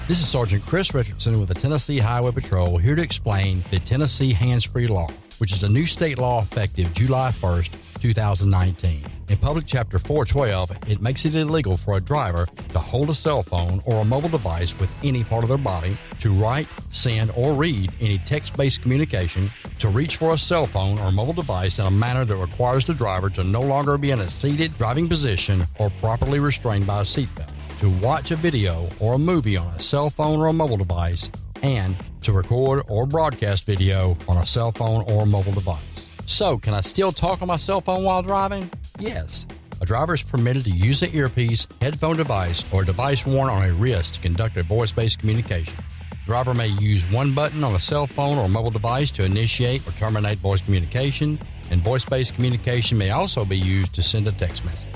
This is Sergeant Chris Richardson with the Tennessee Highway Patrol, here to explain the Tennessee Hands-Free Law, which is a new state law effective July 1st, 2019. In Public Chapter 412, it makes it illegal for a driver to hold a cell phone or a mobile device with any part of their body, to write, send, or read any text-based communication, to reach for a cell phone or mobile device in a manner that requires the driver to no longer be in a seated driving position or properly restrained by a seatbelt, to watch a video or a movie on a cell phone or a mobile device, and to record or broadcast video on a cell phone or mobile device. So, can I still talk on my cell phone while driving? Yes. A driver is permitted to use an earpiece, headphone device, or a device worn on a wrist to conduct a voice-based communication. The driver may use one button on a cell phone or mobile device to initiate or terminate voice communication, and voice-based communication may also be used to send a text message.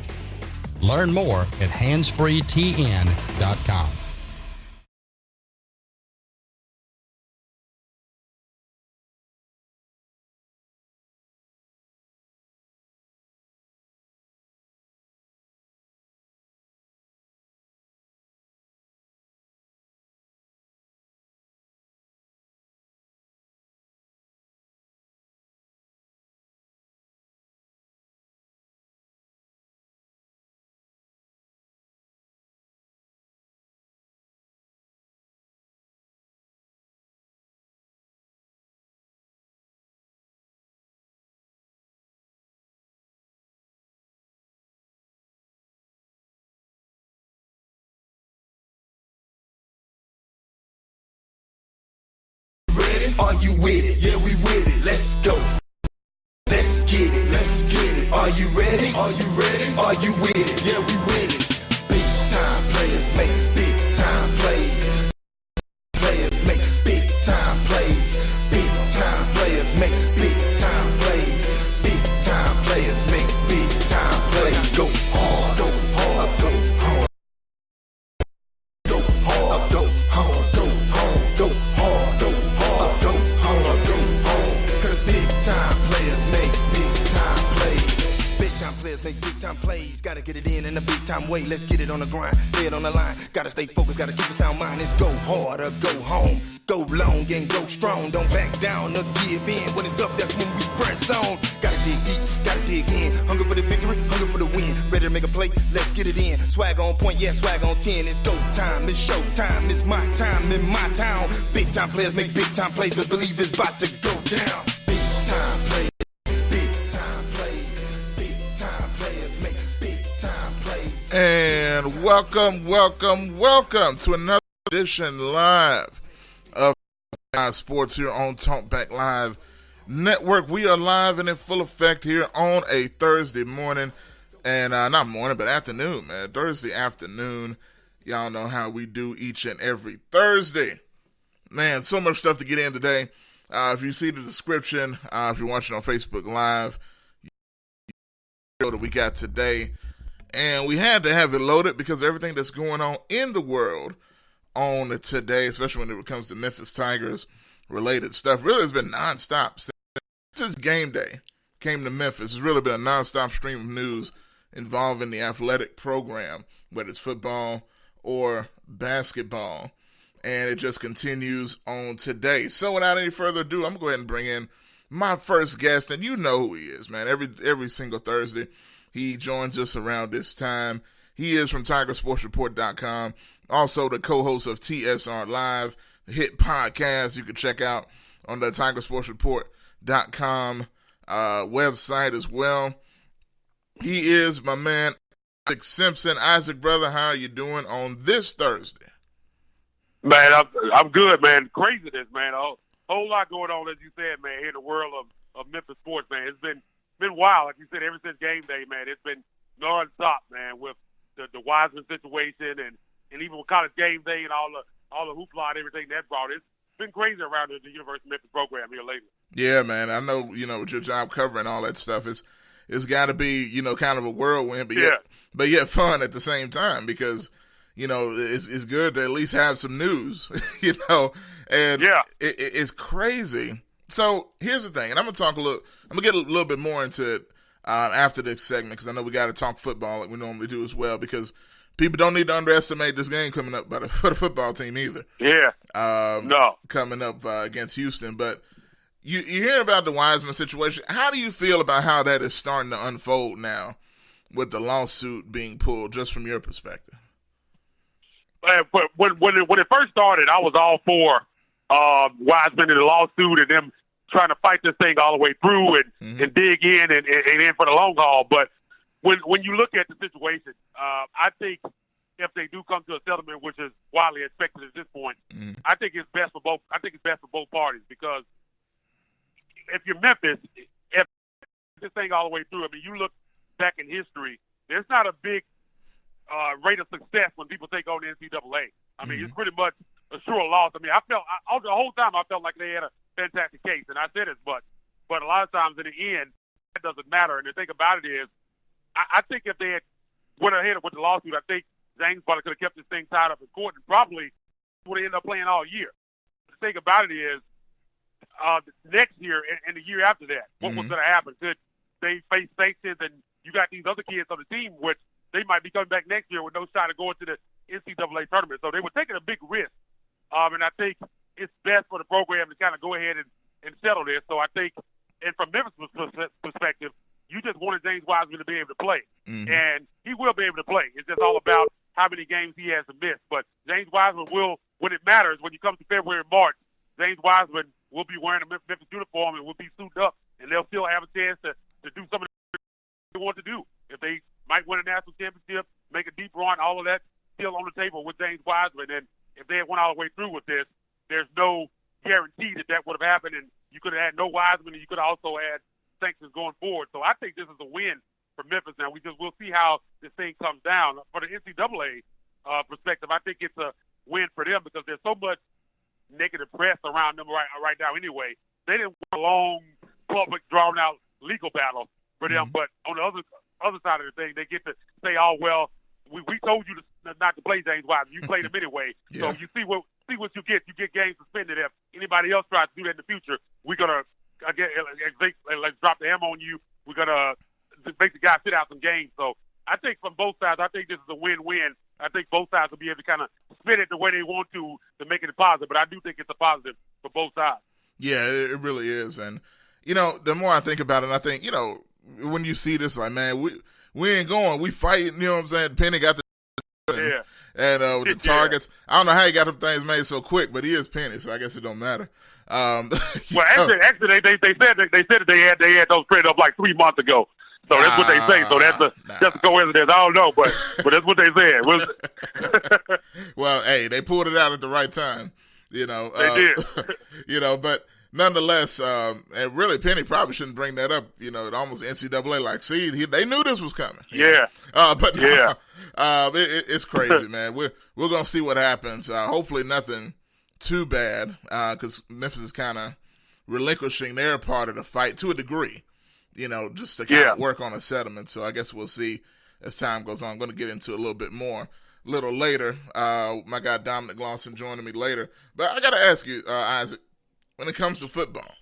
Learn more at handsfreetn.com. Are you with it? Yeah, we with it. Let's go. Let's get it. Let's get it. Are you ready? Are you ready? Are you with it? Yeah, we with it. Big time players make big time plays. Players make big time plays. Big time players make big time plays. Big time players make big time plays. Go hard, go hard, go hard. Go hard, go hard, go hard, go hard, go hard, go hard, go hard. Cause big time players make big time plays. Big time players make big time plays. Gotta get it in a big time way. Let's get it on the grind, lay it on the line. Gotta stay focused, gotta keep a sound mind. It's go hard or go home. Go long and go strong. Don't back down or give in. When it's tough, that's when we press on. Gotta dig deep, gotta dig in. Hunger for the victory, hunger for the win. Ready to make a play, let's get it in. Swag on point, yeah, swag on 10. It's go time, it's show time, it's my time in my town. Big time players make big time plays, but believe it's about to go down. Big time players, big time plays. Big time players make big time plays. And welcome to another edition live of Tbl Sports here on Talkback Live Network. We are live and in full effect here on a Thursday morning, and not morning, but afternoon, man. Thursday afternoon. Y'all know how we do each and every Thursday. Man, so much stuff to get in today. If you see the description, if you're watching on Facebook Live, you know that we got today. And we had to have it loaded because everything that's going on in the world on today, especially when it comes to Memphis Tigers related stuff, really has been nonstop. Since game day came to Memphis, it's really been a nonstop stream of news involving the athletic program, whether it's football or basketball. And it just continues on today. So without any further ado, I'm going to go ahead and bring in my first guest, and you know who he is, man. Every single Thursday, he joins us around this time. He is from TigerSportsReport.com, also the co-host of TSR Live, the hit podcast you can check out on the TigerSportsReport.com website as well. He is my man, Isaac Simpson. Isaac, brother, how are you doing on this Thursday? Man, I'm good, man. Craziness, man. A whole lot going on, as you said, man, here in the world of Memphis sports, man. It's been wild, like you said, ever since game day, man. It's been nonstop, man, with the Wiseman situation and even with college game day and all the hoopla and everything that brought. It's been crazy around the University of Memphis program here lately. Yeah, man. I know, with your job covering all that stuff, it's got to be, kind of a whirlwind, but yet fun at the same time because, it's good to at least have some news, and it's crazy. So here's the thing, and I'm going to get a little bit more into it after this segment because I know we got to talk football like we normally do as well because people don't need to underestimate this game coming up for the football team either. Yeah. No. Coming up against Houston. But you hear about the Wiseman situation. How do you feel about how that is starting to unfold now with the lawsuit being pulled, just from your perspective? But when it first started, I was all for Wiseman and the lawsuit and them trying to fight this thing all the way through and dig in and in for the long haul. But when you look at the situation, I think if they do come to a settlement, which is widely expected at this point, I think it's best for both. I think it's best for both parties, because if you're Memphis, if this thing all the way through, I mean, you look back in history, there's not a big rate of success when people take on the NCAA. I mean, it's pretty much a sure loss. I mean, the whole time I felt like they had a fantastic case, and I said it, but a lot of times in the end, it doesn't matter. And the thing about it is, I think if they had went ahead with the lawsuit, I think James probably could have kept this thing tied up in court and probably would have ended up playing all year. The thing about it is, next year and the year after that, what was going to happen? Could they face sanctions, and you got these other kids on the team, which they might be coming back next year with no shot of going to the NCAA tournament. So they were taking a big risk. And I think it's best for the program to kind of go ahead and settle this. So I think, and from Memphis' perspective, you just wanted James Wiseman to be able to play. And he will be able to play. It's just all about how many games he has to miss. But James Wiseman will, when it matters, when you come to February and March, James Wiseman will be wearing a Memphis uniform and will be suited up, and they'll still have a chance to do some of they want to do. If they might win a national championship, make a deep run, all of that still on the table with James Wiseman. And if they had went all the way through with this, there's no guarantee that would have happened, and you could have had no Wiseman, and you could also add sanctions going forward. So I think this is a win for Memphis. Now we'll see how this thing comes down. For the NCAA perspective, I think it's a win for them, because there's so much negative press around them right now anyway. They didn't want a long, public, drawn-out legal battle for them, but on the other side of the thing, they get to say, oh, well, we told you not to play James Wiseman. You played him anyway. So you see what you get. You get games suspended. If anybody else tries to do that in the future, we're going to let's drop the hammer on you. We're going to make the guy sit out some games. So I think from both sides, I think this is a win-win. I think both sides will be able to kind of spin it the way they want to make it a positive. But I do think it's a positive for both sides. Yeah, it really is. And, the more I think about it, I think, when you see this, like, man, we ain't going. We fighting, you know what I'm saying? Penny got the and with the targets. I don't know how he got them things made so quick, but he is Penny, so I guess it don't matter. Well, actually, they said that they had those printed up like 3 months ago. So that's what they say. So that's a coincidence. I don't know, but that's what they said. Well, hey, they pulled it out at the right time. They did. But nonetheless, and really, Penny probably shouldn't bring that up. It almost NCAA like, see, they knew this was coming. It's crazy, man. We're gonna see what happens. Hopefully, nothing too bad, because Memphis is kind of relinquishing their part of the fight to a degree. Just to kind of work on a settlement. So I guess we'll see as time goes on. I'm going to get into a little bit more a little later. My guy Dominic Lawson joining me later. But I got to ask you, Isaac, when it comes to football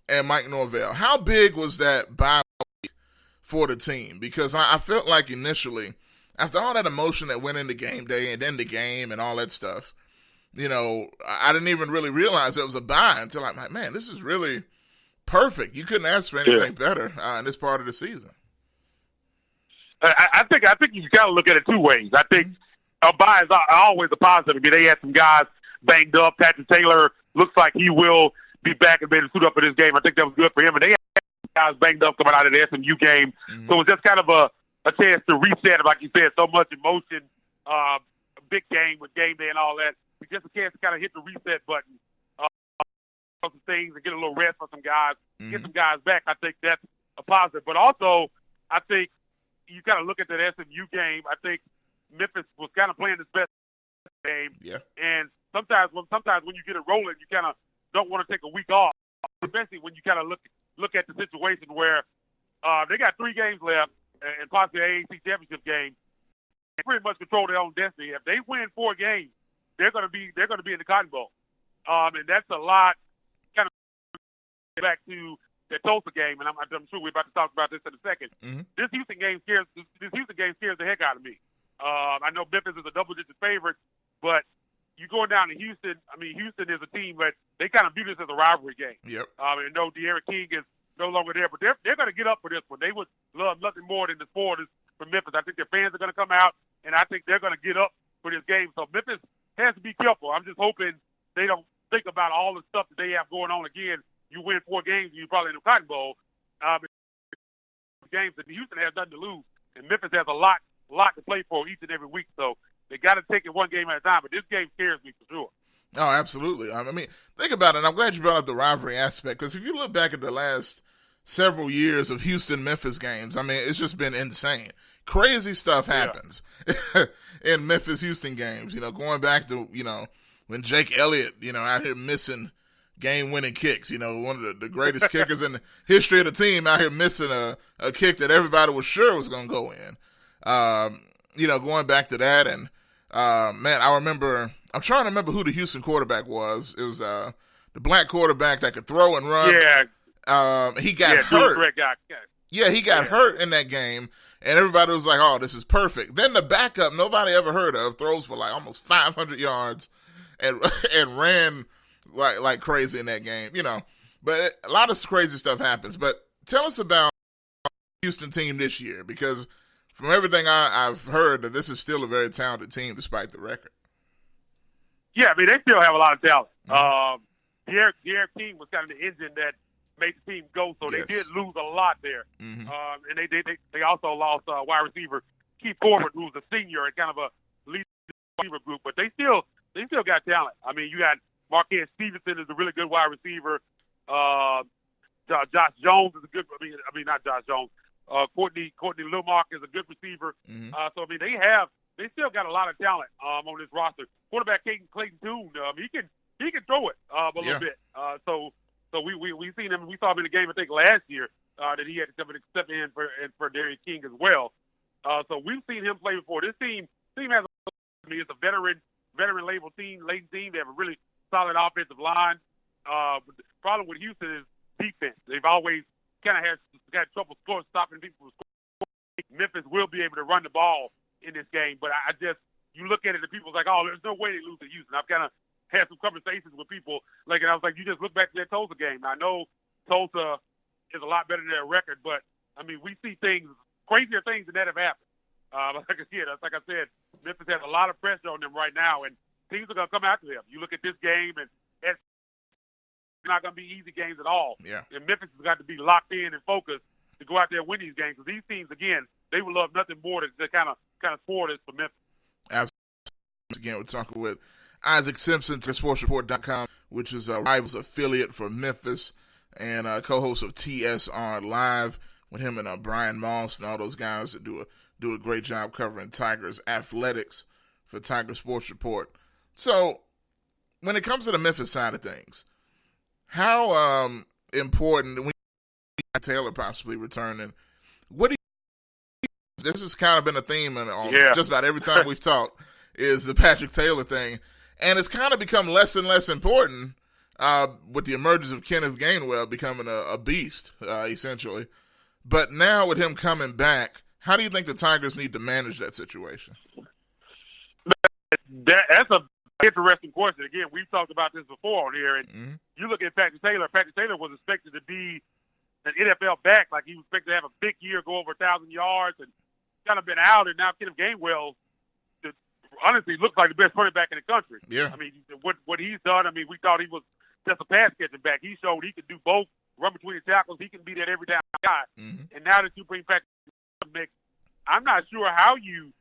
and Mike Norvell, how big was that bye week for the team? Because I felt like initially, after all that emotion that went into game day and then the game and all that stuff, I didn't even really realize it was a bye until I'm like, man, this is really perfect. You couldn't ask for anything better in this part of the season. I think you got to look at it two ways. I think a bye is always a positive. I mean, they had some guys banged up. Patrick Taylor looks like he will be back and be able to suit up for this game. I think that was good for him. And they had guys banged up coming out of the SMU game. So it was just kind of a chance to reset, like you said, so much emotion, a big game with game day and all that. It's just a chance to kind of hit the reset button. Some things and get a little rest for some guys, get some guys back. I think that's a positive. But also, I think you kind of look at that SMU game. I think Memphis was kind of playing its best game. And sometimes when you get it rolling, you kind of don't want to take a week off, especially when you kind of look at the situation where they got 3 games left and possibly an AAC championship game. They pretty much control their own destiny. If they win 4 games, they're going to be in the Cotton Bowl, and that's a lot. Back to the Tulsa game, and I'm sure we're about to talk about this in a second. This Houston game scares the heck out of me. I know Memphis is a double-digit favorite, but you going down to Houston. I mean, Houston is a team, but they kind of view this as a rivalry game. Yep. I know De'Aaron King is no longer there, but they're going to get up for this one. They would love nothing more than the spoilers for Memphis. I think their fans are going to come out, and I think they're going to get up for this game. So Memphis has to be careful. I'm just hoping they don't think about all the stuff that they have going on. Again, you win 4 games, you probably in the Cotton Bowl. Games that Houston has nothing to lose, and Memphis has a lot to play for each and every week. So they got to take it one game at a time. But this game scares me for sure. Oh, absolutely. I mean, think about it. And I'm glad you brought up the rivalry aspect, because if you look back at the last several years of Houston-Memphis games, I mean, it's just been insane. Crazy stuff happens in Memphis-Houston games. Going back to when Jake Elliott out here missing game-winning kicks. One of the greatest kickers in the history of the team out here missing a kick that everybody was sure was going to go in. Going back to that, and man, I'm trying to remember who the Houston quarterback was. It was the black quarterback that could throw and run. Yeah. He got hurt. Yeah, he got hurt in that game, and everybody was like, "Oh, this is perfect." Then the backup, nobody ever heard of, throws for like almost 500 yards, and ran like crazy in that game, But a lot of crazy stuff happens. But tell us about the Houston team this year, because from everything I've heard, that this is still a very talented team despite the record. Yeah, I mean, they still have a lot of talent. Mm-hmm. De'Aaron King was kind of the engine that made the team go, so they did lose a lot there. Mm-hmm. And they also lost wide receiver Keith Corbett, who's a senior and kind of a lead receiver group, but they still got talent. I mean, you got Marquez Stevenson is a really good wide receiver. Josh Jones is a good. I mean, not Josh Jones. Courtney Lilmark is a good receiver. Mm-hmm. So I mean, they still got a lot of talent on this roster. Quarterback Clayton Tune, he can throw it a little bit. So we seen him. We saw him in the game I think last year that he had to step in for De'Aaron King as well. So we've seen him play before. This team has. It's a veteran labeled team, laden team. They have a really solid offensive line. The problem with Houston is defense. They've always kind of had trouble stopping people from scoring. Memphis will be able to run the ball in this game, but you look at it and people's like, oh, there's no way they lose to Houston. I've kind of had some conversations with people, and I was like, you just look back to that Tulsa game. I know Tulsa is a lot better than their record, but I mean, we see crazier things than that have happened. Like I said, Memphis has a lot of pressure on them right now, and teams are going to come after them. You look at this game, and it's not going to be easy games at all. Yeah. And Memphis has got to be locked in and focused to go out there and win these games. Because these teams, again, they would love nothing more to kind of spoil this for Memphis. Absolutely. Again, we're talking with Isaac Simpson, SportsReport.com, which is a Rivals affiliate for Memphis, and co-host of TSR Live with him and Brian Moss and all those guys that do a great job covering Tigers athletics for Tiger Sports Report. So, when it comes to the Memphis side of things, how important, when Taylor possibly returning, what do you, this has kind of been a theme on just about every time we've talked, is the Patrick Taylor thing, and it's kind of become less and less important with the emergence of Kenneth Gainwell becoming a beast, essentially. But now with him coming back, how do you think the Tigers need to manage that situation? That's a interesting question. Again, we've talked about this before on here, and you look at Patrick Taylor. Patrick Taylor was expected to be an NFL back, like he was expected to have a big year, go over 1,000 yards, and kind of been out. And now Kenneth Gainwell, honestly, looks like the best running back in the country. Yeah. I mean, what he's done. I mean, we thought he was just a pass catching back. He showed he could do both, run between the tackles. He can be that every down guy. And now that you bring Patrick Taylor in the mix, I'm not sure how you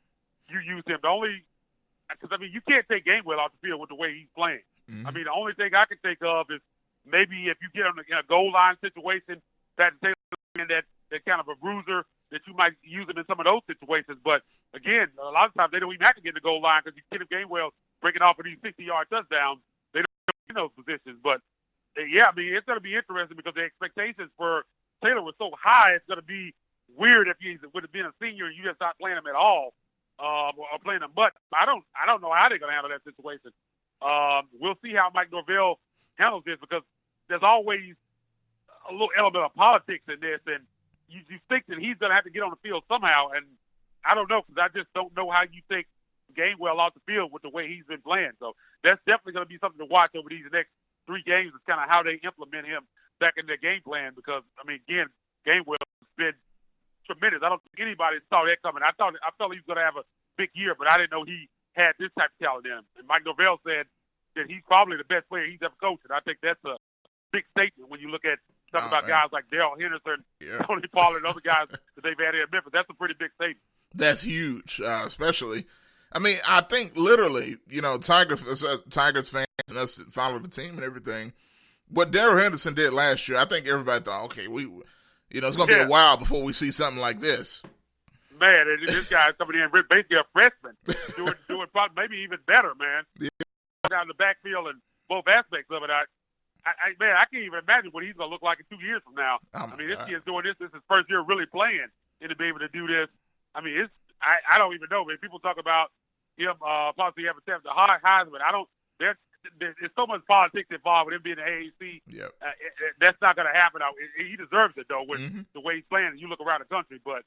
use him. Because I mean, you can't take Gainwell off the field with the way he's playing. I mean, the only thing I can think of is maybe if you get him in a goal line situation, Patrick Taylor in that kind of a bruiser, that you might use him in some of those situations. But again, a lot of times they don't even have to get in the goal line because you get him Gainwell breaking off of these 60-yard touchdowns. They don't get in those positions. But yeah, I mean, it's going to be interesting because the expectations for Taylor were so high. It's going to be weird if he would have been a senior and you just not playing him at all. Or playing them, but I don't know how they're going to handle that situation. We'll see how Mike Norvell handles this because there's always a little element of politics in this, and you think that he's going to have to get on the field somehow. And I don't know, because I just don't know how you take Gainwell off the field with the way he's been playing. So that's definitely going to be something to watch over these next 3 games, is kind of how they implement him back in their game plan. Because, I mean, again, Gainwell has been tremendous. I don't think anybody saw that coming. I thought he was going to have a big year, but I didn't know he had this type of talent in him. And Mike Norvell said that he's probably the best player he's ever coached, and I think that's a big statement when you look at talking about guys like Darrell Henderson, Tony Pollard, and other guys that they've had here in Memphis. That's a pretty big statement. That's huge, especially. I mean, I think literally, Tigers fans and us that follow the team and everything, what Darrell Henderson did last year, I think everybody thought, okay, it's going to be a while before we see something like this. Man, this guy's coming in basically a freshman, doing probably maybe even better, man. Yeah. Down the backfield and both aspects of it. I can't even imagine what he's going to look like in 2 years from now. Oh, I mean, this kid's doing this. This is his first year really playing, and to be able to do this, I mean, I don't even know. Man, people talk about him possibly having the Heisman. There's so much politics involved with him being the AAC. Yep. That's not going to happen. He deserves it, though, with the way he's playing. You look around the country, but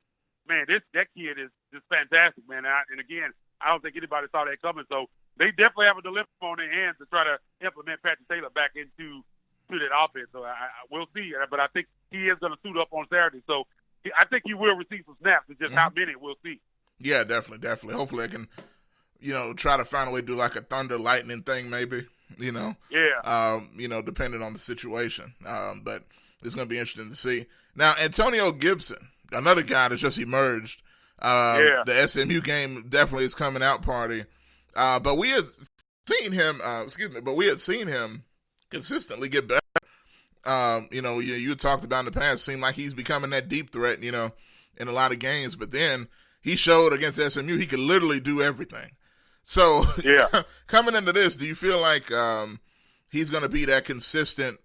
man, that kid is just fantastic, man. And again, I don't think anybody saw that coming. So they definitely have a dilemma on their hands to try to implement Patrick Taylor back into that offense. So we'll see. But I think he is going to suit up on Saturday. So I think he will receive some snaps. It's just how many we'll see. Yeah, definitely. Hopefully I can, try to find a way to do like a thunder lightning thing maybe, Yeah. Depending on the situation. But it's going to be interesting to see. Now, Antonio Gibson, another guy that's just emerged. The SMU game definitely is coming out party. But we had seen him, consistently get better. You talked about in the past, seemed like he's becoming that deep threat, in a lot of games. But then he showed against SMU he could literally do everything. So coming into this, do you feel like he's going to be that consistent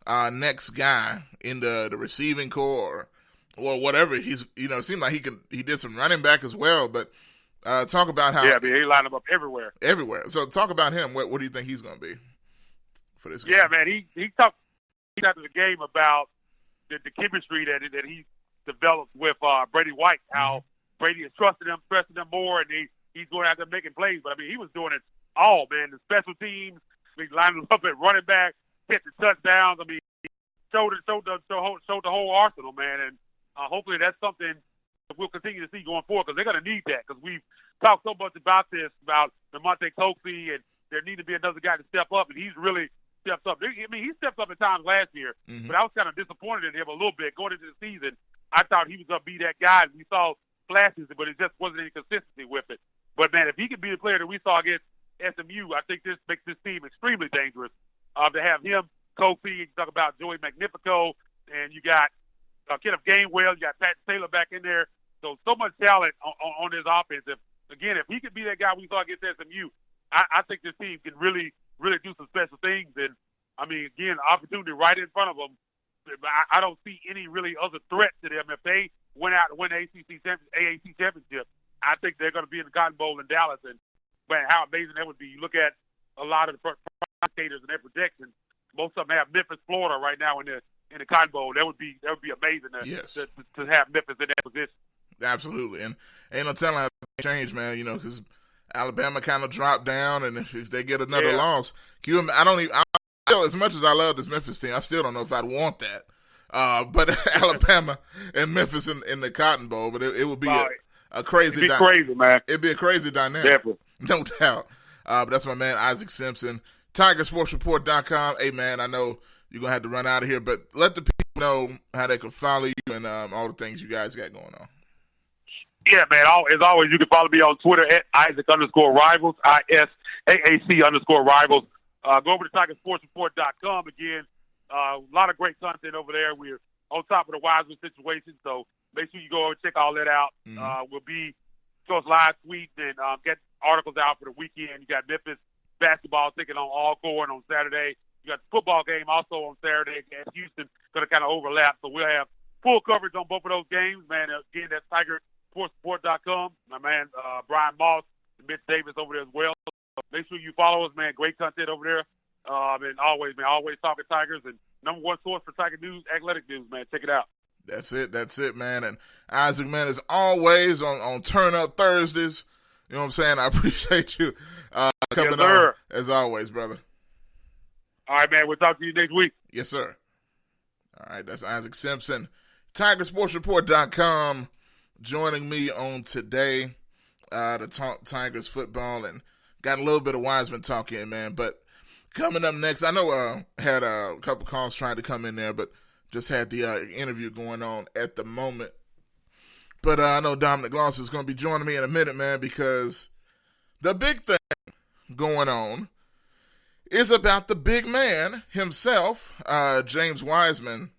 next guy in the receiving core or whatever? He's it seemed like he did some running back as well, but talk about how he lined him up everywhere. So talk about him. What do you think he's going to be for this game? Yeah, man, he talked after the game about the chemistry that he developed with Brady White, how Brady is trusting him more, and he's going out there making plays. But I mean, he was doing it all, man. The special teams, lining up at running back, catching touchdowns. I mean, he showed the whole arsenal, man. And hopefully that's something that we'll continue to see going forward, because they're going to need that. Because we've talked so much about this, about DeMonte Coxey, and there need to be another guy to step up, and he's really stepped up. I mean, he stepped up at times last year, but I was kind of disappointed in him a little bit going into the season. I thought he was going to be that guy. We saw flashes, but it just wasn't any consistency with it. But, man, if he could be the player that we saw against SMU, I think this makes this team extremely dangerous. To have him, Kofi, you talk about Joey Magnifico, and you got Kenneth Gainwell, you got Pat Taylor back in there. So much talent on this offense. If he could be that guy we saw against SMU, I think this team can really do some special things. And, I mean, again, opportunity right in front of them. I don't see any really other threat to them. If they went out and win the AAC championship, I think they're going to be in the Cotton Bowl in Dallas. And, man, how amazing that would be. You look at a lot of the prognosticators and their predictions. Most of them have Memphis, Florida right now in the Cotton Bowl. That would be amazing to have Memphis in that position. Absolutely. And ain't no telling how they change, man, because Alabama kind of dropped down, and if they get another loss, as much as I love this Memphis team, I still don't know if I'd want that. But Alabama and Memphis in the Cotton Bowl, but it would be a crazy dynamic. Crazy, man. It'd be a crazy dynamic. Definitely. No doubt. But that's my man, Isaac Simpson. TigerSportsReport.com. Hey, man, I know you're going to have to run out of here, but let the people know how they can follow you and all the things you guys got going on. Yeah, man. As always, you can follow me on Twitter at Isaac_Rivals, ISAAC_Rivals. Go over to TigerSportsReport.com. Again, a lot of great content over there. We're on top of the Wiseman situation, so make sure you go and check all that out. We'll be live tweets and get articles out for the weekend. You got Memphis basketball taking on Alcorn on Saturday. You got the football game also on Saturday against Houston, going to kind of overlap. So we'll have full coverage on both of those games, man. Again, that's TigerSportsReport.com. My man Brian Moss and Mitch Davis over there as well. So make sure you follow us, man. Great content over there. And always talking Tigers, and number one source for Tiger news, athletic news, man. Check it out. That's it, man. And Isaac, man, as always on Turn Up Thursdays, you know what I'm saying? I appreciate you coming on, as always, brother. All right, man. We'll talk to you next week. Yes, sir. All right, that's Isaac Simpson. TigerSportsReport.com joining me on today to talk Tigers football, and got a little bit of Wiseman talk in, man. But coming up next, I know had a couple calls trying to come in there, but just had the interview going on at the moment. But I know Dominic Gloss is going to be joining me in a minute, man, because the big thing going on is about the big man himself, James Wiseman,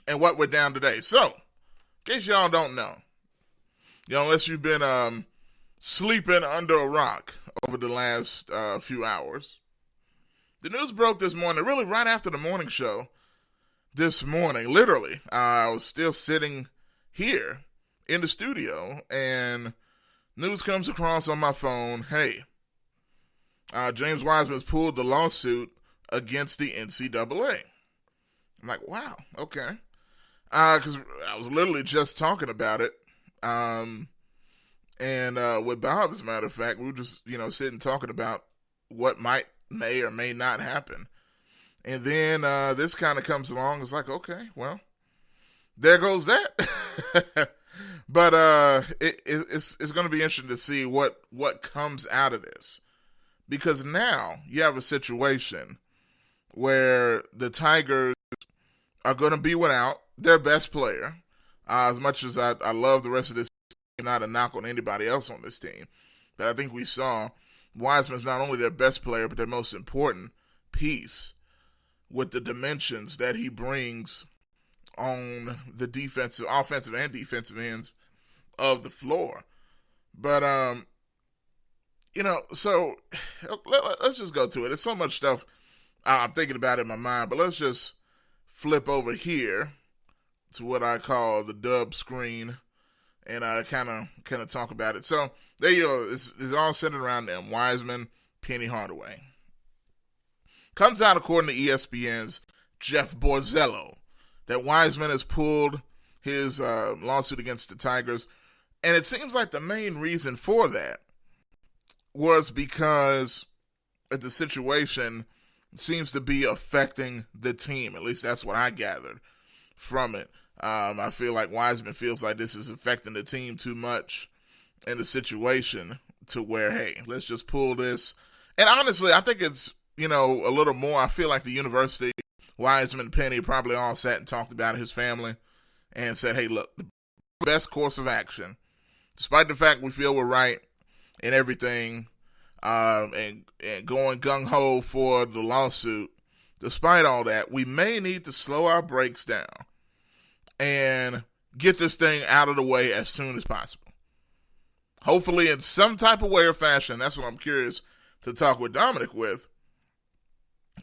and what went down today. So, in case y'all don't know, unless you've been sleeping under a rock over the last few hours, the news broke this morning, really right after the morning show this morning. Literally, I was still sitting here in the studio, and news comes across on my phone, hey, James Wiseman's pulled the lawsuit against the NCAA. I'm like, wow, okay. Because I was literally just talking about it. And with Bob, as a matter of fact, we were just, sitting talking about what may or may not happen. And then this kind of comes along. It's like, okay, well, there goes that. But it's going to be interesting to see what comes out of this. Because now you have a situation where the Tigers are going to be without their best player. As much as I love the rest of this team, not a knock on anybody else on this team, but I think we saw Wiseman's not only their best player, but their most important piece with the dimensions that he brings on the offensive and defensive ends of the floor. But, so let's just go to it. There's so much stuff I'm thinking about in my mind, but let's just flip over here to what I call the dub screen and kind of talk about it. So there you go. It's all centered around them. Wiseman, Penny Hardaway. Comes out according to ESPN's Jeff Borzello that Wiseman has pulled his lawsuit against the Tigers, and it seems like the main reason for that was because the situation seems to be affecting the team. At least that's what I gathered from it. I feel like Wiseman feels like this is affecting the team too much in the situation to where, hey, let's just pull this. And honestly, I think it's, a little more. I feel like the university, Wiseman, Penny probably all sat and talked about it, his family, and said, hey, look, the best course of action, despite the fact we feel we're right and everything, and going gung-ho for the lawsuit, despite all that, we may need to slow our brakes down and get this thing out of the way as soon as possible. Hopefully in some type of way or fashion, that's what I'm curious to talk with Dominic with,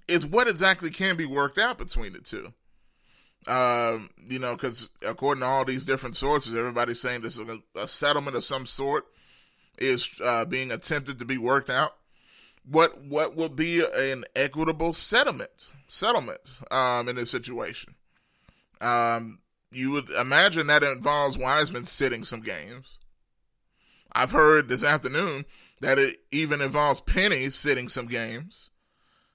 is what exactly can be worked out between the two. Because according to all these different sources, everybody's saying this is a settlement of some sort is being attempted to be worked out. What would be an equitable settlement in this situation? You would imagine that involves Wiseman sitting some games. I've heard this afternoon that it even involves Penny sitting some games.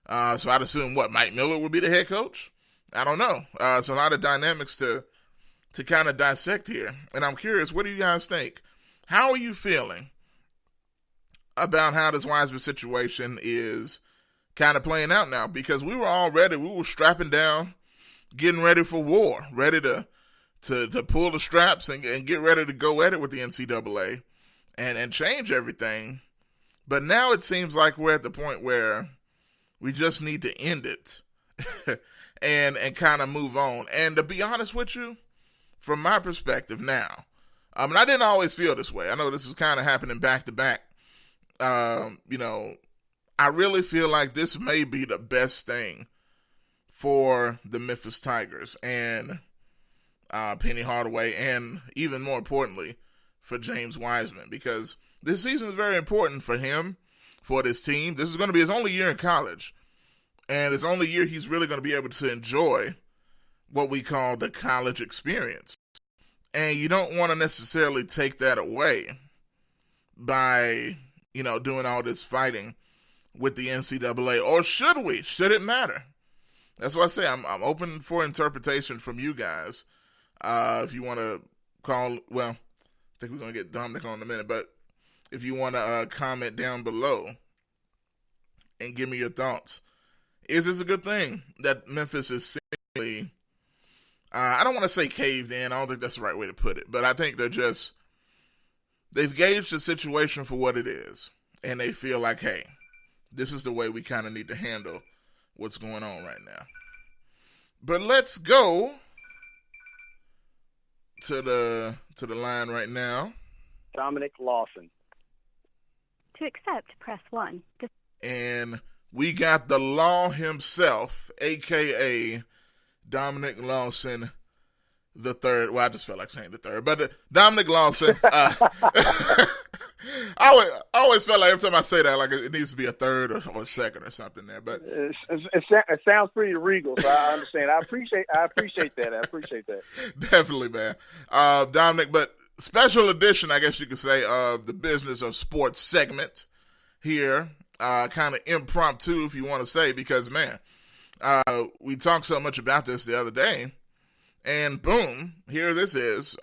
So I'd assume Mike Miller would be the head coach? I don't know. So a lot of dynamics to kind of dissect here. And I'm curious, what do you guys think? How are you feeling about how this Wiseman situation is kind of playing out now? Because we were all ready. We were strapping down, getting ready for war, ready to pull the straps and get ready to go at it with the NCAA and change everything. But now it seems like we're at the point where we just need to end it and kind of move on. And to be honest with you, from my perspective now, and I didn't always feel this way. I know this is kind of happening back to back. I really feel like this may be the best thing for the Memphis Tigers and Penny Hardaway, and even more importantly, for James Wiseman, because this season is very important for him, for this team. This is going to be his only year in college, and his only year he's really going to be able to enjoy what we call the college experience. And you don't want to necessarily take that away by, doing all this fighting with the NCAA. Or should we? Should it matter? That's why I say I'm open for interpretation from you guys. If you want to call, well, I think we're going to get Dominic on in a minute, but if you want to comment down below and give me your thoughts. Is this a good thing that Memphis is seemingly, I don't want to say caved in, I don't think that's the right way to put it, but I think they've gauged the situation for what it is, and they feel like, hey, this is the way we kind of need to handle what's going on right now. But let's go to the line right now. Dominic Lawson. To accept, press 1. And we got the law himself, a.k.a. Dominic Lawson the third. Well, I just felt like saying the third. But Dominic Lawson, I always felt like every time I say that, like it needs to be a third or a second or something there. But it sounds pretty regal, so I understand. I appreciate that. Definitely, man. Dominic, but special edition, I guess you could say, of the Business of Sports segment here. Kind of impromptu, if you want to say, because, man, we talked so much about this the other day, and boom, here this is.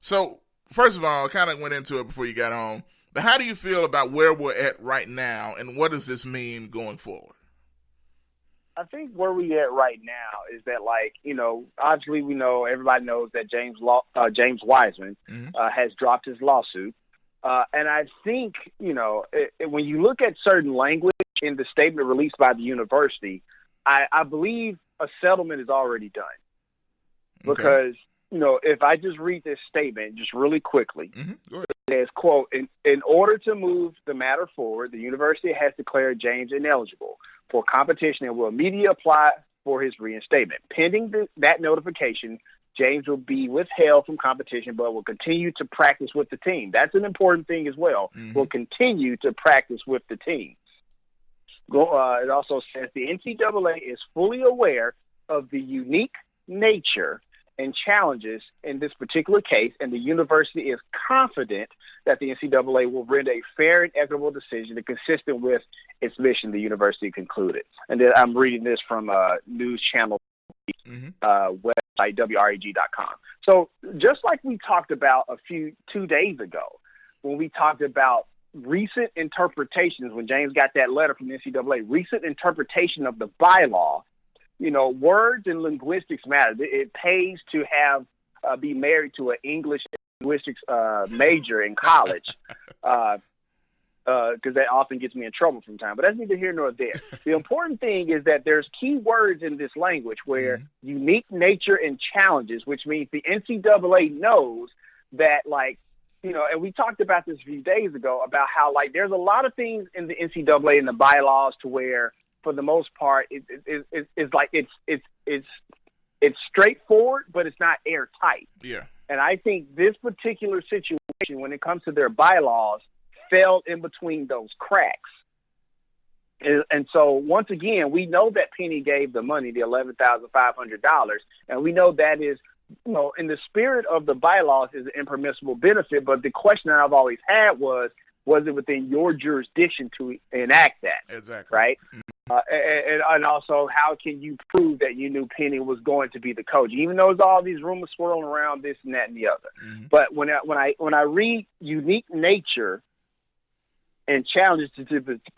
So, first of all, I kind of went into it before you got on, but how do you feel about where we're at right now, and what does this mean going forward? I think where we at right now is that, obviously we know, everybody knows that James Wiseman has dropped his lawsuit. And I think, when you look at certain language in the statement released by the university, I believe a settlement is already done. Okay. Because, if I just read this statement just really quickly, Go ahead. it says, quote, in order to move the matter forward, the university has declared James ineligible for competition and will immediately apply for his reinstatement. Pending that notification, James will be withheld from competition, but will continue to practice with the team. That's an important thing as well. Will continue to practice with the team. It also says the NCAA is fully aware of the unique nature and challenges in this particular case, and the university is confident that the NCAA will render a fair and equitable decision consistent with its mission, the university concluded. And then I'm reading this from News Channel website, WREG.com. So just like we talked about 2 days ago, when we talked about recent interpretations, when James got that letter from the NCAA, recent interpretation of the bylaw, words and linguistics matter. It pays to be married to an English linguistics major in college, because that often gets me in trouble from time. But that's neither here nor there. The important thing is that there's key words in this language where unique nature and challenges, which means the NCAA knows that, and we talked about this a few days ago about how, there's a lot of things in the NCAA and the bylaws to where, for the most part, it's straightforward, but it's not airtight. Yeah. And I think this particular situation, when it comes to their bylaws, fell in between those cracks. And so, once again, we know that Penny gave the money, the $11,500, and we know that is, in the spirit of the bylaws, is an impermissible benefit. But the question that I've always had was it within your jurisdiction to enact that? Exactly. Right? And also, how can you prove that you knew Penny was going to be the coach, even though there's all these rumors swirling around this and that and the other? But when I read unique nature and challenges to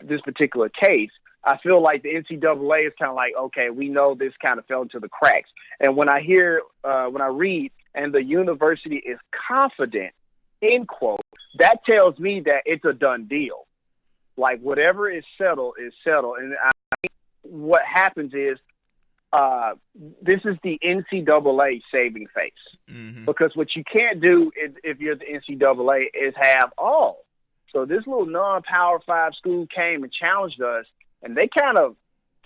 this particular case, I feel like the NCAA is kind of like, okay, we know this kind of fell into the cracks. And when I read, and the university is confident, end quote, that tells me that it's a done deal. Whatever is settled is settled. And I think what happens is this is the NCAA saving face. Because what you can't do if you're the NCAA is have all. So this little non-Power 5 school came and challenged us, and they kind of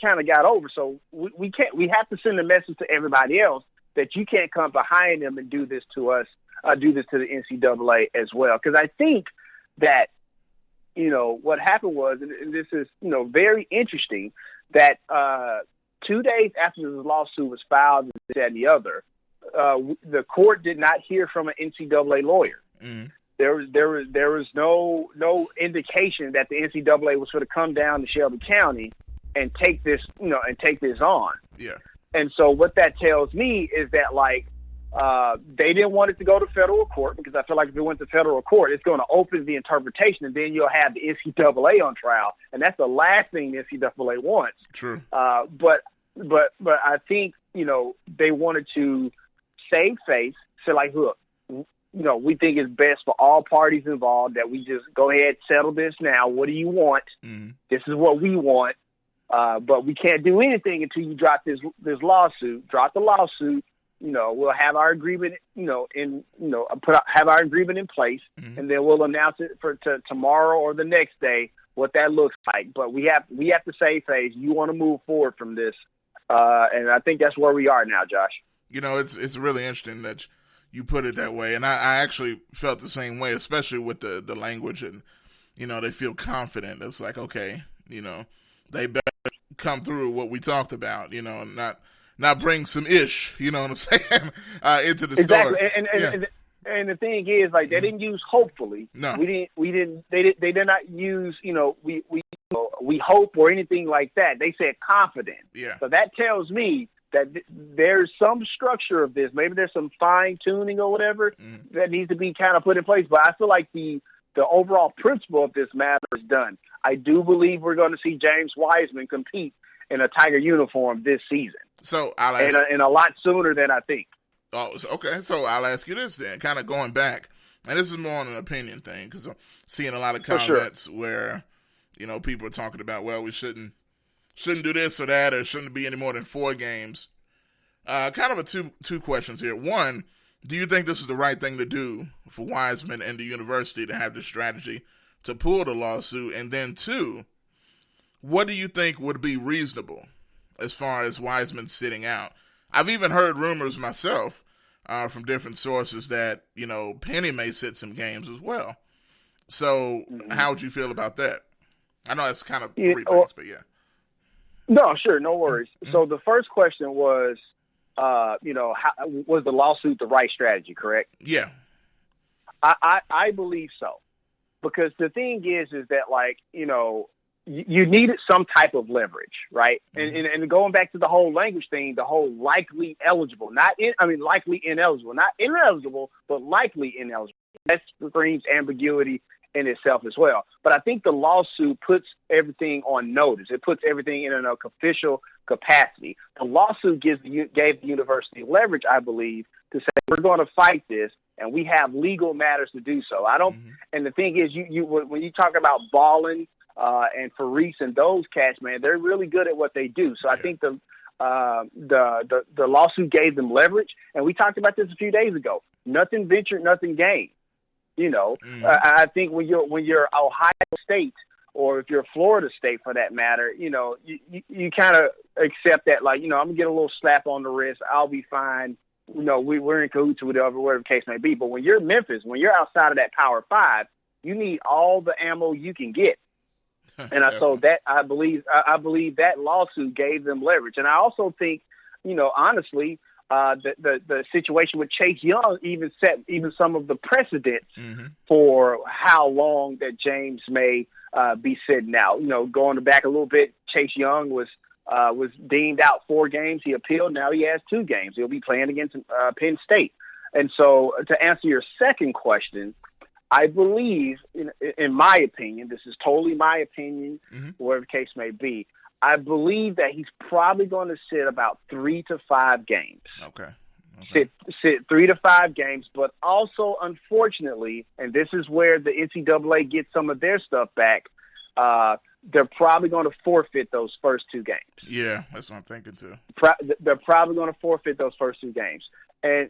got over. So we have to send a message to everybody else that you can't come behind them and do this to us, do this to the NCAA as well. Because I think that, what happened was, and this is, very interesting, that 2 days after the lawsuit was filed, and this, that, and the other, the court did not hear from an NCAA lawyer. Mm-hmm. There was no indication that the NCAA was going to come down to Shelby County and take this on. Yeah. And so what that tells me is that, like, they didn't want it to go to federal court, because I feel like if it went to federal court, it's going to open the interpretation, and then you'll have the NCAA on trial, and that's the last thing the NCAA wants. True. But I think, they wanted to save face, say, like, look, we think it's best for all parties involved that we just go ahead, settle this now. What do you want? Mm-hmm. This is what we want. But we can't do anything until you drop this lawsuit. Drop the lawsuit. We'll have our agreement, have our agreement in place, mm-hmm. and then we'll announce it to tomorrow or the next day what that looks like. But we have to save face. You want to move forward from this, and I think that's where we are now, Josh. It's really interesting that you put it that way, and I actually felt the same way, especially with the language, and they feel confident. It's like, okay, they better come through what we talked about, and not bring some ish, you know what I'm saying, into the exactly. story. And the thing is, like, they didn't use hopefully. No, they did not use we hope or anything like that. They said confident. Yeah. So that tells me that there's some structure of this. Maybe there's some fine tuning or whatever that needs to be kind of put in place. But I feel like the overall principle of this matter is done. I do believe we're going to see James Wiseman compete in a Tiger uniform this season. So I'll ask, and a lot sooner than I think. Oh, okay. So I'll ask you this then, kind of going back, and this is more on an opinion thing, because I'm seeing a lot of comments where, people are talking about, well, we shouldn't do this or that, or shouldn't be any more than 4 games. Kind of a two questions here. One, do you think this is the right thing to do for Wiseman and the university to have this strategy to pull the lawsuit? And then 2, what do you think would be reasonable as far as Wiseman sitting out? I've even heard rumors myself from different sources that, Penny may sit some games as well. So how would you feel about that? I know that's kind of 3 things, but yeah. No, sure, no worries. Mm-hmm. So the first question was, how, was the lawsuit the right strategy, correct? Yeah. I believe so. Because the thing is that, like, you needed some type of leverage, right? Mm-hmm. And going back to the whole language thing, the whole likely eligible, likely ineligible, not ineligible, but likely ineligible. That screams ambiguity in itself as well. But I think the lawsuit puts everything on notice. It puts everything in an official capacity. The lawsuit gave the university leverage, I believe, to say we're going to fight this, and we have legal matters to do so. And the thing is, you when you talk about Ballin and Faris and those cats, man, they're really good at what they do. So I think the lawsuit gave them leverage, and we talked about this a few days ago. Nothing ventured, nothing gained. I think when you're Ohio State, or if you're Florida State for that matter, you kind of accept that, like, I'm gonna get a little slap on the wrist, I'll be fine. We're in cahoots with whatever the case may be. But when you're Memphis, when you're outside of that Power 5, you need all the ammo you can get. And I believe that lawsuit gave them leverage. And I also think, honestly, the situation with Chase Young even set some of the precedents for how long that James may be sitting out. Going back a little bit, Chase Young was deemed out 4 games. He appealed. Now he has 2 games. He'll be playing against Penn State. And so, to answer your second question, I believe, in my opinion, this is totally my opinion, whatever the case may be, I believe that he's probably going to sit about 3 to 5 games. Okay. Sit 3 to 5 games, but also, unfortunately, and this is where the NCAA gets some of their stuff back, they're probably going to forfeit those first 2 games. Yeah, that's what I'm thinking too. They're probably going to forfeit those first 2 games. And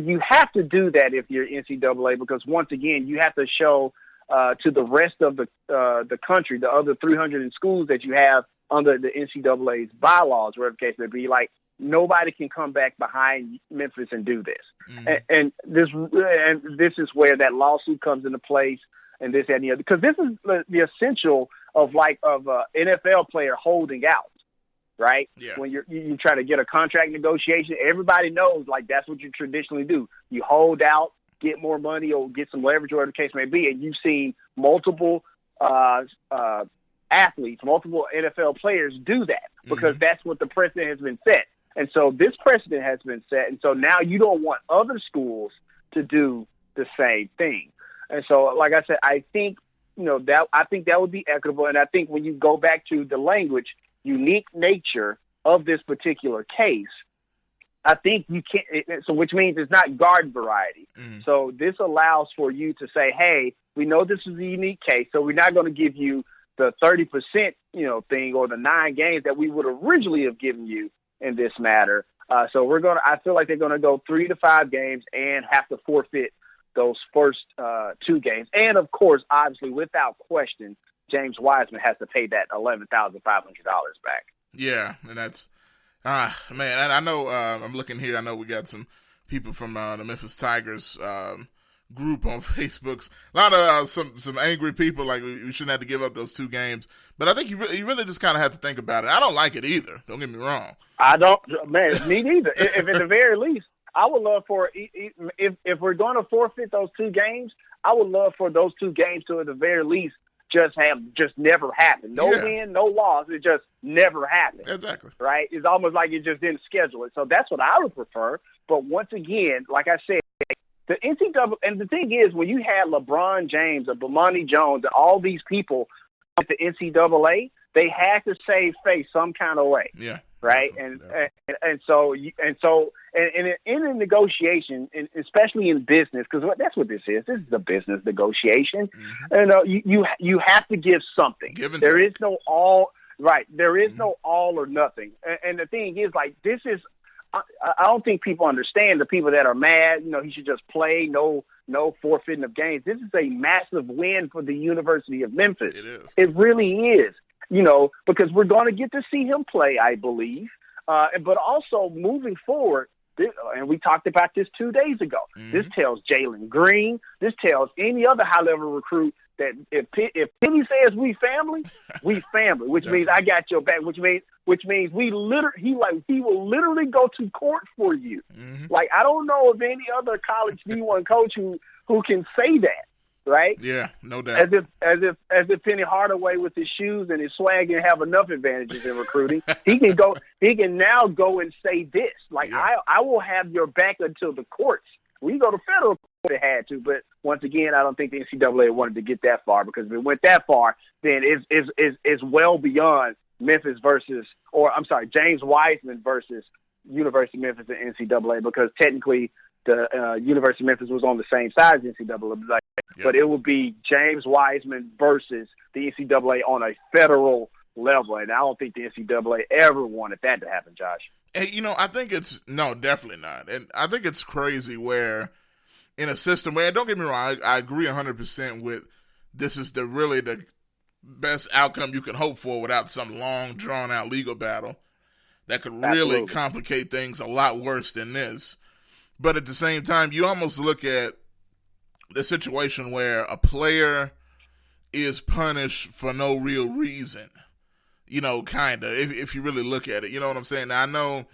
you have to do that if you're NCAA, because once again, you have to show to the rest of the country, the other 300 schools that you have under the NCAA's bylaws, whatever the case may be, like, nobody can come back behind Memphis and do this. And this is where that lawsuit comes into place, and this and the other, because this is the essential of an NFL player holding out. right? Yeah. When you try to get a contract negotiation, everybody knows, like, that's what you traditionally do. You hold out, get more money, or get some leverage, whatever the case may be. And you've seen multiple athletes, multiple NFL players do that because that's what the precedent has been set. And so this precedent has been set. And so now you don't want other schools to do the same thing. And so, like I said, I think, I think that would be equitable. And I think when you go back to the language, unique nature of this particular case, I think you can't, so which means it's not garden variety. So this allows for you to say, hey, we know this is a unique case, so we're not going to give you the 30%, thing or the 9 games that we would originally have given you in this matter. So I feel like they're going to go 3 to 5 games and have to forfeit those first 2 games. And of course, obviously, without question, James Wiseman has to pay that $11,500 back. Yeah. And that's, man, and I know, I'm looking here. I know we got some people from the Memphis Tigers group on Facebook. A lot of some angry people, like we shouldn't have to give up those 2 games. But I think you really just kind of have to think about it. I don't like it either. Don't get me wrong. I don't, man, me neither. If at the very least, I would love for, if we're going to forfeit those 2 games, I would love for those 2 games to at the very least just never happen. No win, no loss. It just never happened. Exactly. Right? It's almost like it just didn't schedule it. So that's what I would prefer. But once again, like I said, the NCAA, and the thing is, when you had LeBron James or Bomani Jones and all these people at the NCAA, they had to save face some kind of way. Yeah. Right. And so in a negotiation, and especially in business, because that's what this is. This is a business negotiation. And you have to give something. There is no all right. There is no all or nothing. And the thing is, like, this is. I don't think people understand, the people that are mad. He should just play. No forfeiting of games. This is a massive win for the University of Memphis. It is. It really is. Because we're going to get to see him play, I believe. But also moving forward, and we talked about this 2 days ago, this tells Jalen Green, this tells any other high-level recruit that if Penny says we family, which means I got your back, which means he will literally go to court for you. Like, I don't know of any other college D1 coach who can say that. Right? Yeah, no doubt. As if Penny Hardaway with his shoes and his swag didn't have enough advantages in recruiting, he can now go and say this. Like, I will have your back until the courts. We go to federal court if it had to, but once again, I don't think the NCAA wanted to get that far, because if it went that far, then it's well beyond Memphis James Wiseman versus University of Memphis and NCAA, because technically the University of Memphis was on the same side as NCAA. But it would be James Wiseman versus the NCAA on a federal level, and I don't think the NCAA ever wanted that to happen, Josh. Hey, I think definitely not. And I think it's crazy where in a system where, don't get me wrong, I agree 100% with this is really the best outcome you can hope for without some long, drawn-out legal battle that could really complicate things a lot worse than this. But at the same time, you almost look at the situation where a player is punished for no real reason, kind of, if you really look at it. You know what I'm saying? Now, I know,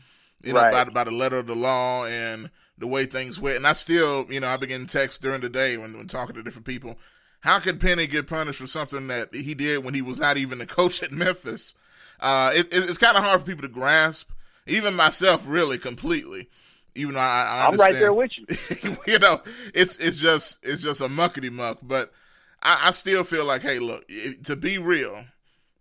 by the letter of the law and the way things went, and I still, I've been getting texts during the day when talking to different people. How could Penny get punished for something that he did when he was not even the coach at Memphis? It's kind of hard for people to grasp, even myself, really, completely. Even though I I'm right there with you. It's just a muckety muck. But I still feel like, hey, look, to be real,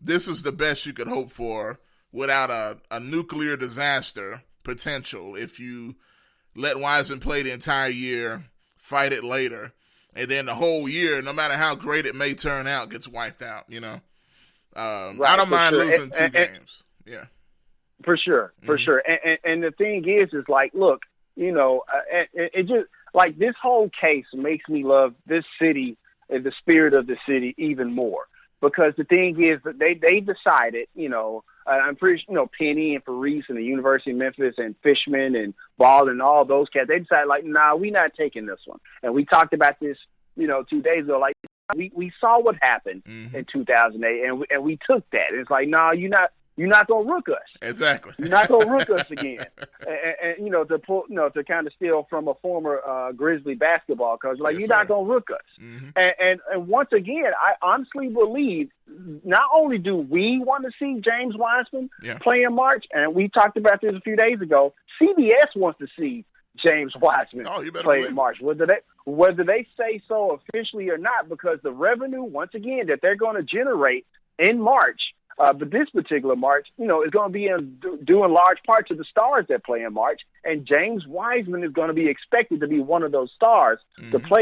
this is the best you could hope for without a nuclear disaster potential. If you let Wiseman play the entire year, fight it later, and then the whole year, no matter how great it may turn out, gets wiped out. I don't mind losing 2 games. Yeah. For sure. And the thing is like, look, it just, like, this whole case makes me love this city and the spirit of the city even more. Because the thing is that they decided, I'm pretty sure, Penny and Faris and the University of Memphis and Fishman and Ball and all those cats, they decided, like, nah, we're not taking this one. And we talked about this, 2 days ago, like, we saw what happened in 2008, and we took that. It's like, no, you're not. You're not going to rook us. Exactly. You're not going to rook us again. And to kind of steal from a former Grizzly basketball coach, like, yes, you're sir. not going to rook us. Mm-hmm. And once again, I honestly believe not only do we want to see James Wiseman play in March, and we talked about this a few days ago, CBS wants to see James Wiseman play in March. Whether they say so officially or not, because the revenue, once again, that they're going to generate in March, but this particular March, is going to be due in large part to the stars that play in March, and James Wiseman is going to be expected to be one of those stars to play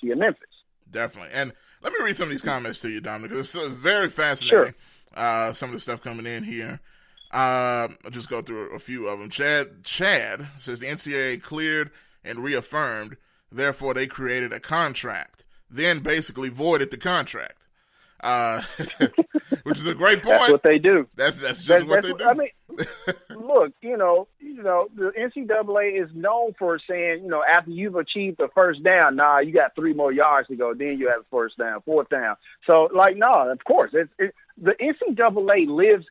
in Memphis. Definitely. And let me read some of these comments to you, Dominic, because it's very fascinating. Sure. Some of the stuff coming in here. I'll just go through a few of them. Chad says the NCAA cleared and reaffirmed, therefore they created a contract, then basically voided the contract. Which is a great point. That's what they do. That's just what they do. I mean, look, the NCAA is known for saying, after you've achieved the first down, you got 3 more yards to go, then you have a first down, 4th down. So, no, of course, the NCAA lives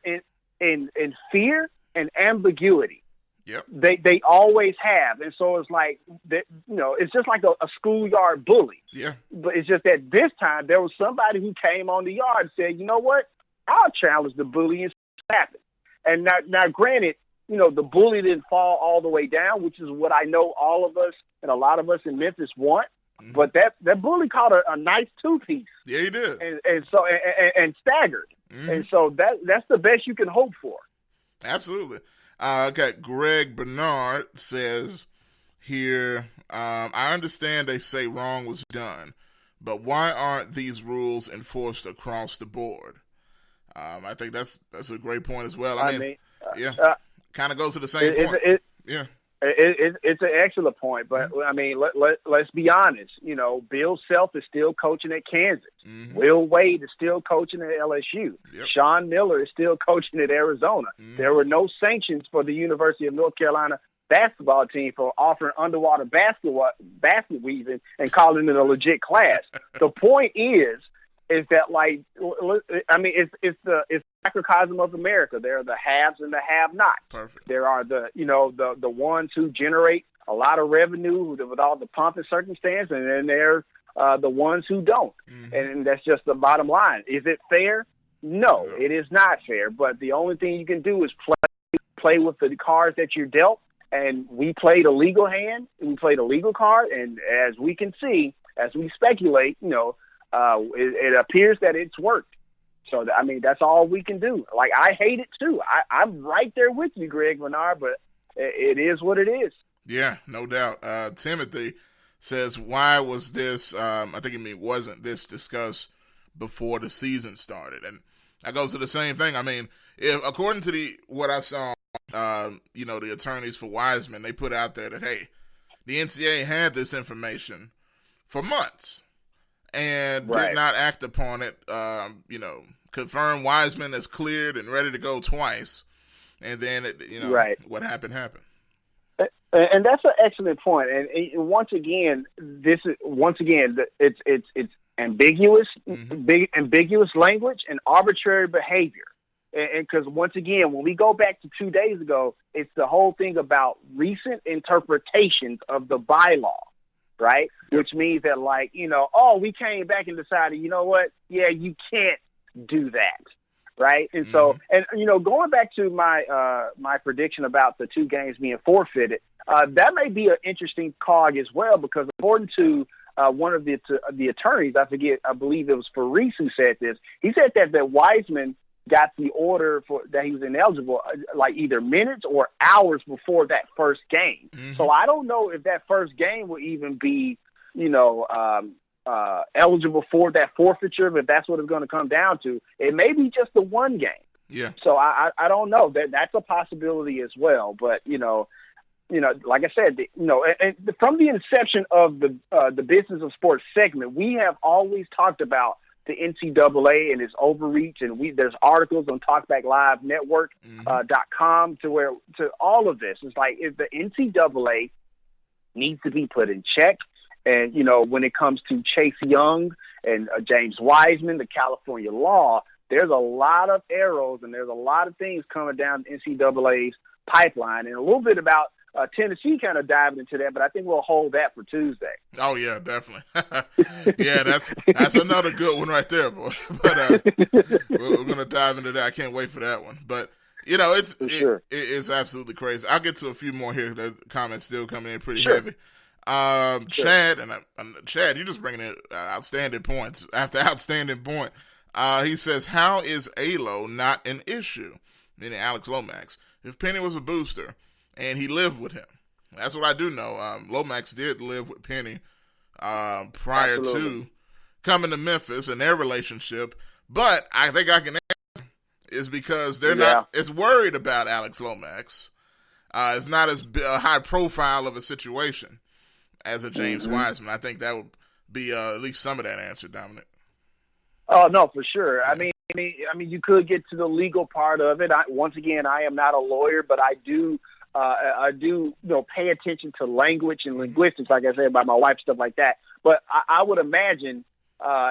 in fear and ambiguity. Yep. They always have, and so it's like it's just like a schoolyard bully. Yeah. But it's just that this time there was somebody who came on the yard and said, "You know what? I'll challenge the bully and snap it." And now, granted, the bully didn't fall all the way down, which is what I know all of us and a lot of us in Memphis want. Mm-hmm. But that bully caught a nice 2-piece. Yeah, he did. And so staggered. Mm-hmm. And so that's the best you can hope for. Absolutely. Okay, Greg Bernard says here, I understand they say wrong was done, but why aren't these rules enforced across the board? I think that's a great point as well. I mean kind of goes to the same point. It's an excellent point, but I mean, let's be honest. Bill Self is still coaching at Kansas. Mm-hmm. Will Wade is still coaching at LSU. Yep. Sean Miller is still coaching at Arizona. Mm-hmm. There were no sanctions for the University of North Carolina basketball team for offering underwater basket weaving and calling it a legit class. The point is that, like, I mean, it's microcosm of America. There are the haves and the have-nots. Perfect. There are the ones who generate a lot of revenue with all the pomp and circumstance, and then there are the ones who don't. Mm-hmm. And that's just the bottom line. Is it fair? No, it is not fair. But the only thing you can do is play with the cards that you're dealt. And we played a legal hand. We played a legal card. And as we can see, as we speculate, it appears that it's worked. So, I mean, that's all we can do. Like, I hate it, too. I'm right there with you, Greg Bernard, but it is what it is. Yeah, no doubt. Timothy says, why was this, wasn't this discussed before the season started? And that goes to the same thing. I mean, according to what I saw, the attorneys for Wiseman, they put out there that, hey, the NCAA had this information for months and did not act upon it, confirm Wiseman as cleared and ready to go twice. And then, what happened. And that's an excellent point. And once again, it's ambiguous, big ambiguous language and arbitrary behavior. And because once again, when we go back to 2 days ago, it's the whole thing about recent interpretations of the bylaw, right? Yep. Which means that, like, we came back and decided, you know what? Yeah, you can't do that, right? And so, going back to my prediction about the 2 games being forfeited, that may be an interesting cog as well, because according to one of the attorneys, I believe it was Faris who said this. He said that Wiseman got the order for that he was ineligible, like either minutes or hours before that first game. Mm-hmm. So I don't know if that first game will even be, eligible for that forfeiture, if that's what it's going to come down to. It may be just the one game. Yeah. So I don't know. That's a possibility as well. But, like I said, and from the inception of the Business of Sports segment, we have always talked about the NCAA and its overreach, and there's articles on TalkbackLiveNetwork.com to all of this. It's like, if the NCAA needs to be put in check, and when it comes to Chase Young and James Wiseman, the California law, there's a lot of arrows and there's a lot of things coming down the NCAA's pipeline, and a little bit about Tennessee kind of diving into that, but I think we'll hold that for Tuesday. Oh yeah, definitely. Yeah, that's another good one right there, boy. But we're gonna dive into that. I can't wait for that one. But it's absolutely crazy. I'll get to a few more here. The comments still coming in pretty heavy. Chad Chad, you're just bringing in outstanding points after outstanding point. He says, "How is ALO not an issue?" Meaning Alex Lomax. If Penny was a booster and he lived with him, that's what I do know. Lomax did live with Penny prior to coming to Memphis and their relationship. But I think I can answer is because they're not as worried about Alex Lomax. It's not as high profile of a situation as a James Wiseman. I think that would be at least some of that answer, Dominic. Oh no, for sure. Yeah. I mean, you could get to the legal part of it. Once again, I am not a lawyer, but I do pay attention to language and linguistics, like I said, by my wife, stuff like that. But I would imagine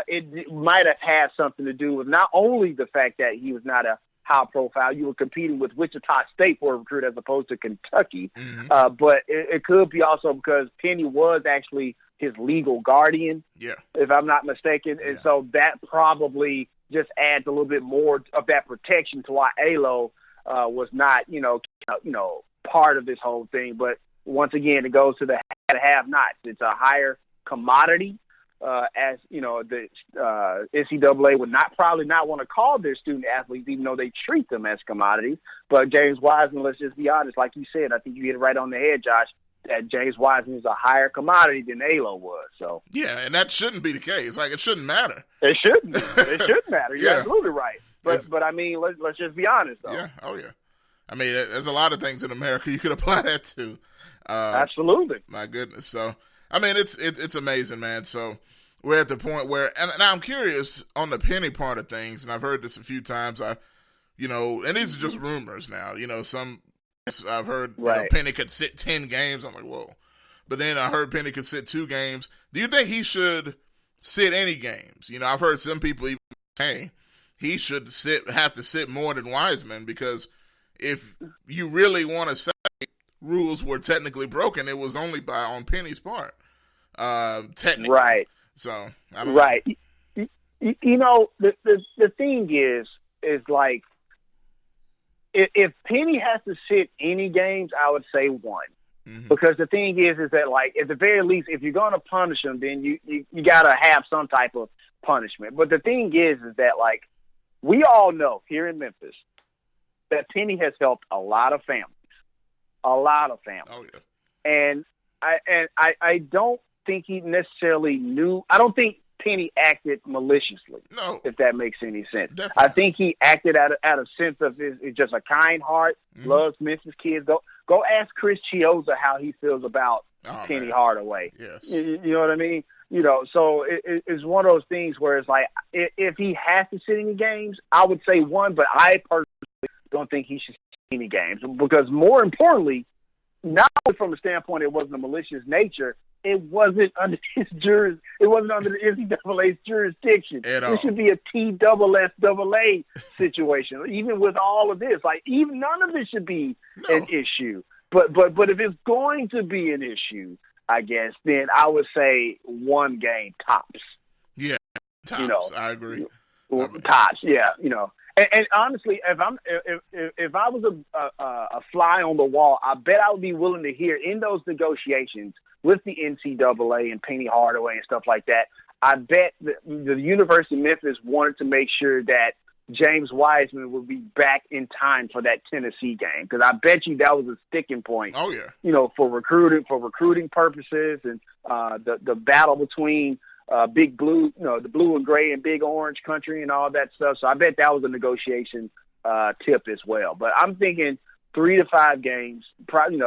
it might have had something to do with not only the fact that he was not a high profile, you were competing with Wichita State for a recruit as opposed to Kentucky, but it could be also because Penny was actually his legal guardian, if I'm not mistaken, and so that probably just adds a little bit more of that protection to why ALO was not, part of this whole thing. But once again, it goes to the have-nots. It's a higher commodity, as you know, the NCAA would probably not want to call their student athletes, even though they treat them as commodities. But James Wiseman, let's just be honest, like you said, I think you hit it right on the head, Josh, that James Wiseman is a higher commodity than ALO was. So yeah, and that shouldn't be the case. Like, it shouldn't matter. It shouldn't. It shouldn't matter. You're absolutely right. But I mean, let's just be honest, though. Yeah. Oh yeah. I mean, there's a lot of things in America you could apply that to. Absolutely. My goodness. So, I mean, it's amazing, man. So we're at the point where, and I'm curious on the Penny part of things, and I've heard this a few times. And these are just rumors now. I've heard Penny could sit 10 games. I'm like, whoa. But then I heard Penny could sit 2 games. Do you think he should sit any games? I've heard some people even say he should have to sit more than Wiseman, because if you really want to say rules were technically broken, it was only on Penny's part, technically. Right. So, I don't know. The thing is like, if Penny has to sit any games, I would say 1. Because the thing is that, like, at the very least, if you're going to punish him, then you got to have some type of punishment. But the thing is that, like, we all know here in Memphis that Penny has helped a lot of families. Oh, yeah. And I don't think he necessarily knew. I don't think Penny acted maliciously. No, if that makes any sense. Definitely. I think he acted out of sense of his just a kind heart, loves Memphis kids. Go ask Chris Chioza how he feels about Penny Hardaway. Yes, you know what I mean. So it's one of those things where it's like, if he has to sit in games, I would say 1, but I personally don't think he should sit in games, because more importantly, not only from the standpoint it wasn't a malicious nature, it wasn't under it wasn't under the NCAA's jurisdiction. It should be a TSSAA situation. Even with all of this, like, even none of this should be an issue. But if it's going to be an issue, I guess, then I would say 1 game tops. Yeah, tops. I agree. Tops. Yeah, And honestly, if I was a fly on the wall, I bet I would be willing to hear in those negotiations with the NCAA and Penny Hardaway and stuff like that. I bet the University of Memphis wanted to make sure that James Wiseman would be back in time for that Tennessee game, because I bet you that was a sticking point. Oh yeah. For recruiting purposes, and the battle between Big Blue, the blue and gray and Big Orange country and all that stuff. So I bet that was a negotiation tip as well. But I'm thinking 3 to 5 games. Probably,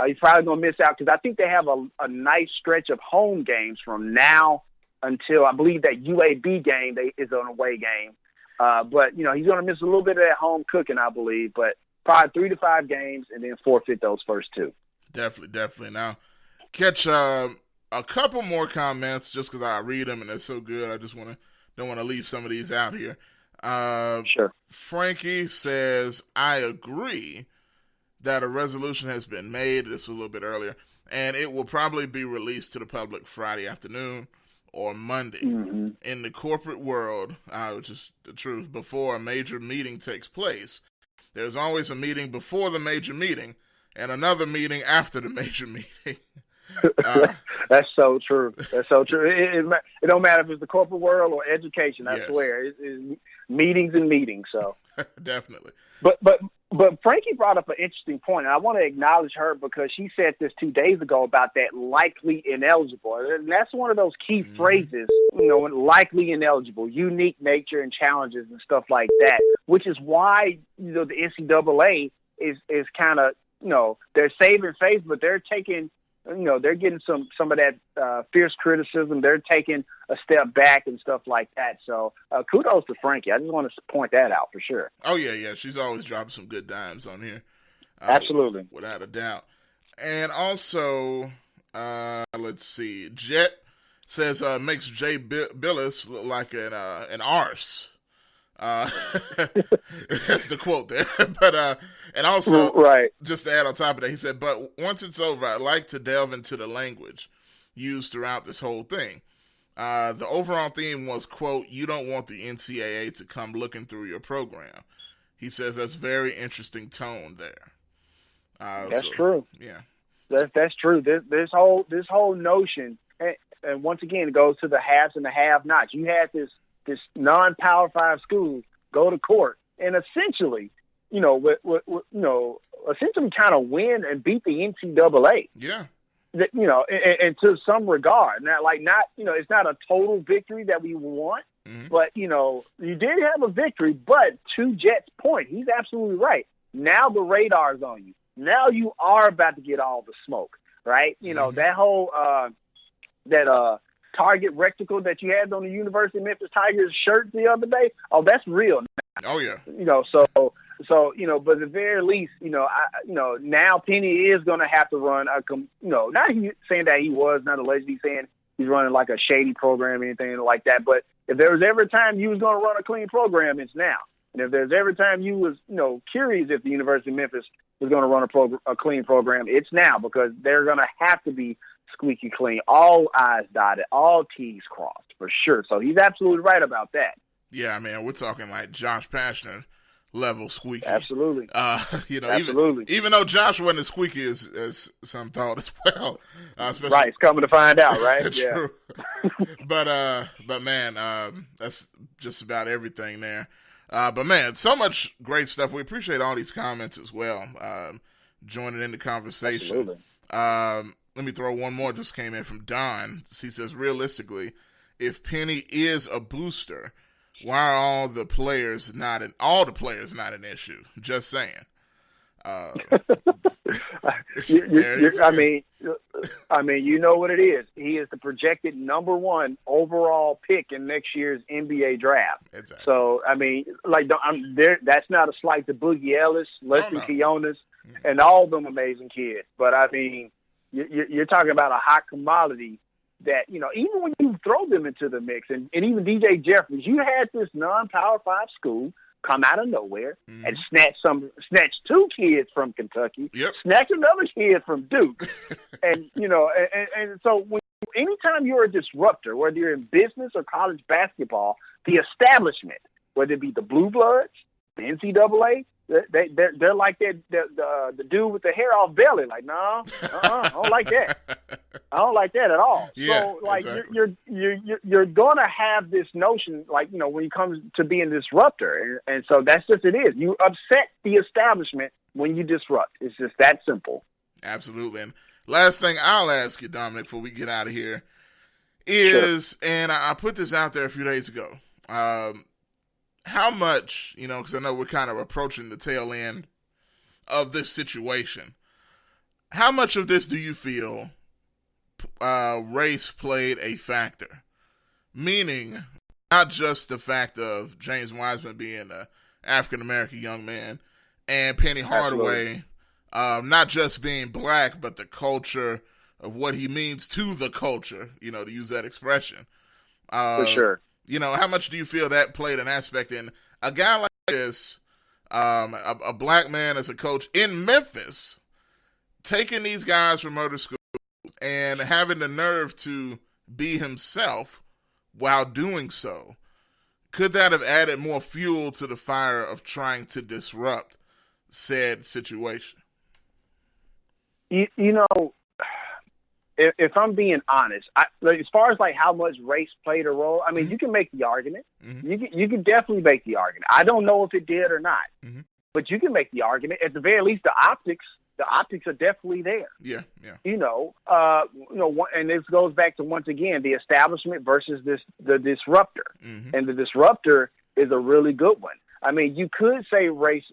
he's probably going to miss out, because I think they have a nice stretch of home games from now until, I believe, that UAB game is an away game. But he's going to miss a little bit of that home cooking, I believe. But probably 3 to 5 games, and then forfeit those first 2. Definitely. Now, catch a couple more comments, just because I read them and they're so good. I just don't want to leave some of these out here. Sure. Frankie says, I agree that a resolution has been made. This was a little bit earlier. And it will probably be released to the public Friday afternoon or Monday. Mm-hmm. In the corporate world, which is the truth, before a major meeting takes place, there's always a meeting before the major meeting and another meeting after the major meeting. That's so true. That's so true. It don't matter if it's the corporate world or education. I Yes. swear, it's meetings and meetings. So Definitely. But Frankie brought up an interesting point, and I want to acknowledge her because she said this 2 days ago about that likely ineligible. And that's one of those key phrases, likely ineligible, unique nature and challenges and stuff like that, which is why, the NCAA is kind of, they're saving face, but they're taking, they're getting some of that fierce criticism. They're taking a step back and stuff like that. So kudos to Frankie. I just want to point that out for sure. Oh, yeah. She's always dropping some good dimes on here. Absolutely. Without a doubt. And also, let's see. Jet says, makes Jay Billis look like an arse. That's the quote there. But and also, right. Just to add on top of that, he said, but once it's over, I'd like to delve into the language used throughout this whole thing. The overall theme was, quote, you don't want the NCAA to come looking through your program. He says that's very interesting tone there. That's true. Yeah. That's true. This whole notion, and once again, it goes to the haves and the have-nots. You had this non-Power 5 school go to court and essentially, essentially kind of win and beat the NCAA. Yeah. And to some regard. Now, it's not a total victory that we want, but, you did have a victory. But to Jet's point, he's absolutely right. Now the radar's on you. Now you are about to get all the smoke, right? That whole target rectangle that you had on the University of Memphis Tigers shirt the other day, oh, that's real. Oh, yeah. So but at the very least, now Penny is going to have to run not saying that he was, not allegedly saying he's running like a shady program or anything like that. But if there was ever a time you was going to run a clean program, it's now. And if there's ever time you was, curious if the University of Memphis was going to run a clean program, it's now, because they're going to have to be squeaky clean, all I's dotted, all T's crossed, for sure. So he's absolutely right about that. Yeah, man, we're talking like Josh Pastner level squeaky. Absolutely. Absolutely. Even though Josh wasn't as squeaky as some thought as well. Right, it's coming to find out, right? True. But man, that's just about everything there. But man, so much great stuff. We appreciate all these comments as well. Joining in the conversation. Absolutely. Let me throw one more. Just came in from Don. He says, realistically, if Penny is a booster, why are all the players not an issue? Just saying. I mean, you know what it is. He is the projected #1 overall pick in next year's NBA draft. Exactly. So, I mean, that's not a slight to Boogie Ellis, Leslie Quiones, and all of them amazing kids. But, I mean, you're talking about a hot commodity that, even when you throw them into the mix, and even DJ Jeffries, you had this non-Power 5 school come out of nowhere and snatch 2 kids from Kentucky, snatch another kid from Duke. And, and so anytime you're a disruptor, whether you're in business or college basketball, the establishment, whether it be the Blue Bloods, the NCAA, they're like that the dude with the hair off belly. Like, no, I don't like that. I don't like that at all. Yeah, so, like, exactly. you're gonna have this notion, like, when it comes to being a disruptor, and so that's just it is. You upset the establishment when you disrupt. It's just that simple. Absolutely. And last thing I'll ask you, Dominic, before we get out of here, is, and I put this out there a few days ago. How much, because I know we're kind of approaching the tail end of this situation, how much of this do you feel race played a factor? Meaning, not just the fact of James Wiseman being an African-American young man and Penny Hardaway, not just being black, but the culture of what he means to the culture, to use that expression. For sure. How much do you feel that played an aspect in? a guy like this, a black man as a coach in Memphis, taking these guys from motor school and having the nerve to be himself while doing so, could that have added more fuel to the fire of trying to disrupt said situation? You know, if I'm being honest, as far as like how much race played a role, I mean, you can make the argument. You can definitely make the argument. I don't know if it did or not, but you can make the argument. At the very least, the optics are definitely there. Yeah. And this goes back to, once again, the establishment versus the disruptor, and the disruptor is a really good one. I mean, you could say race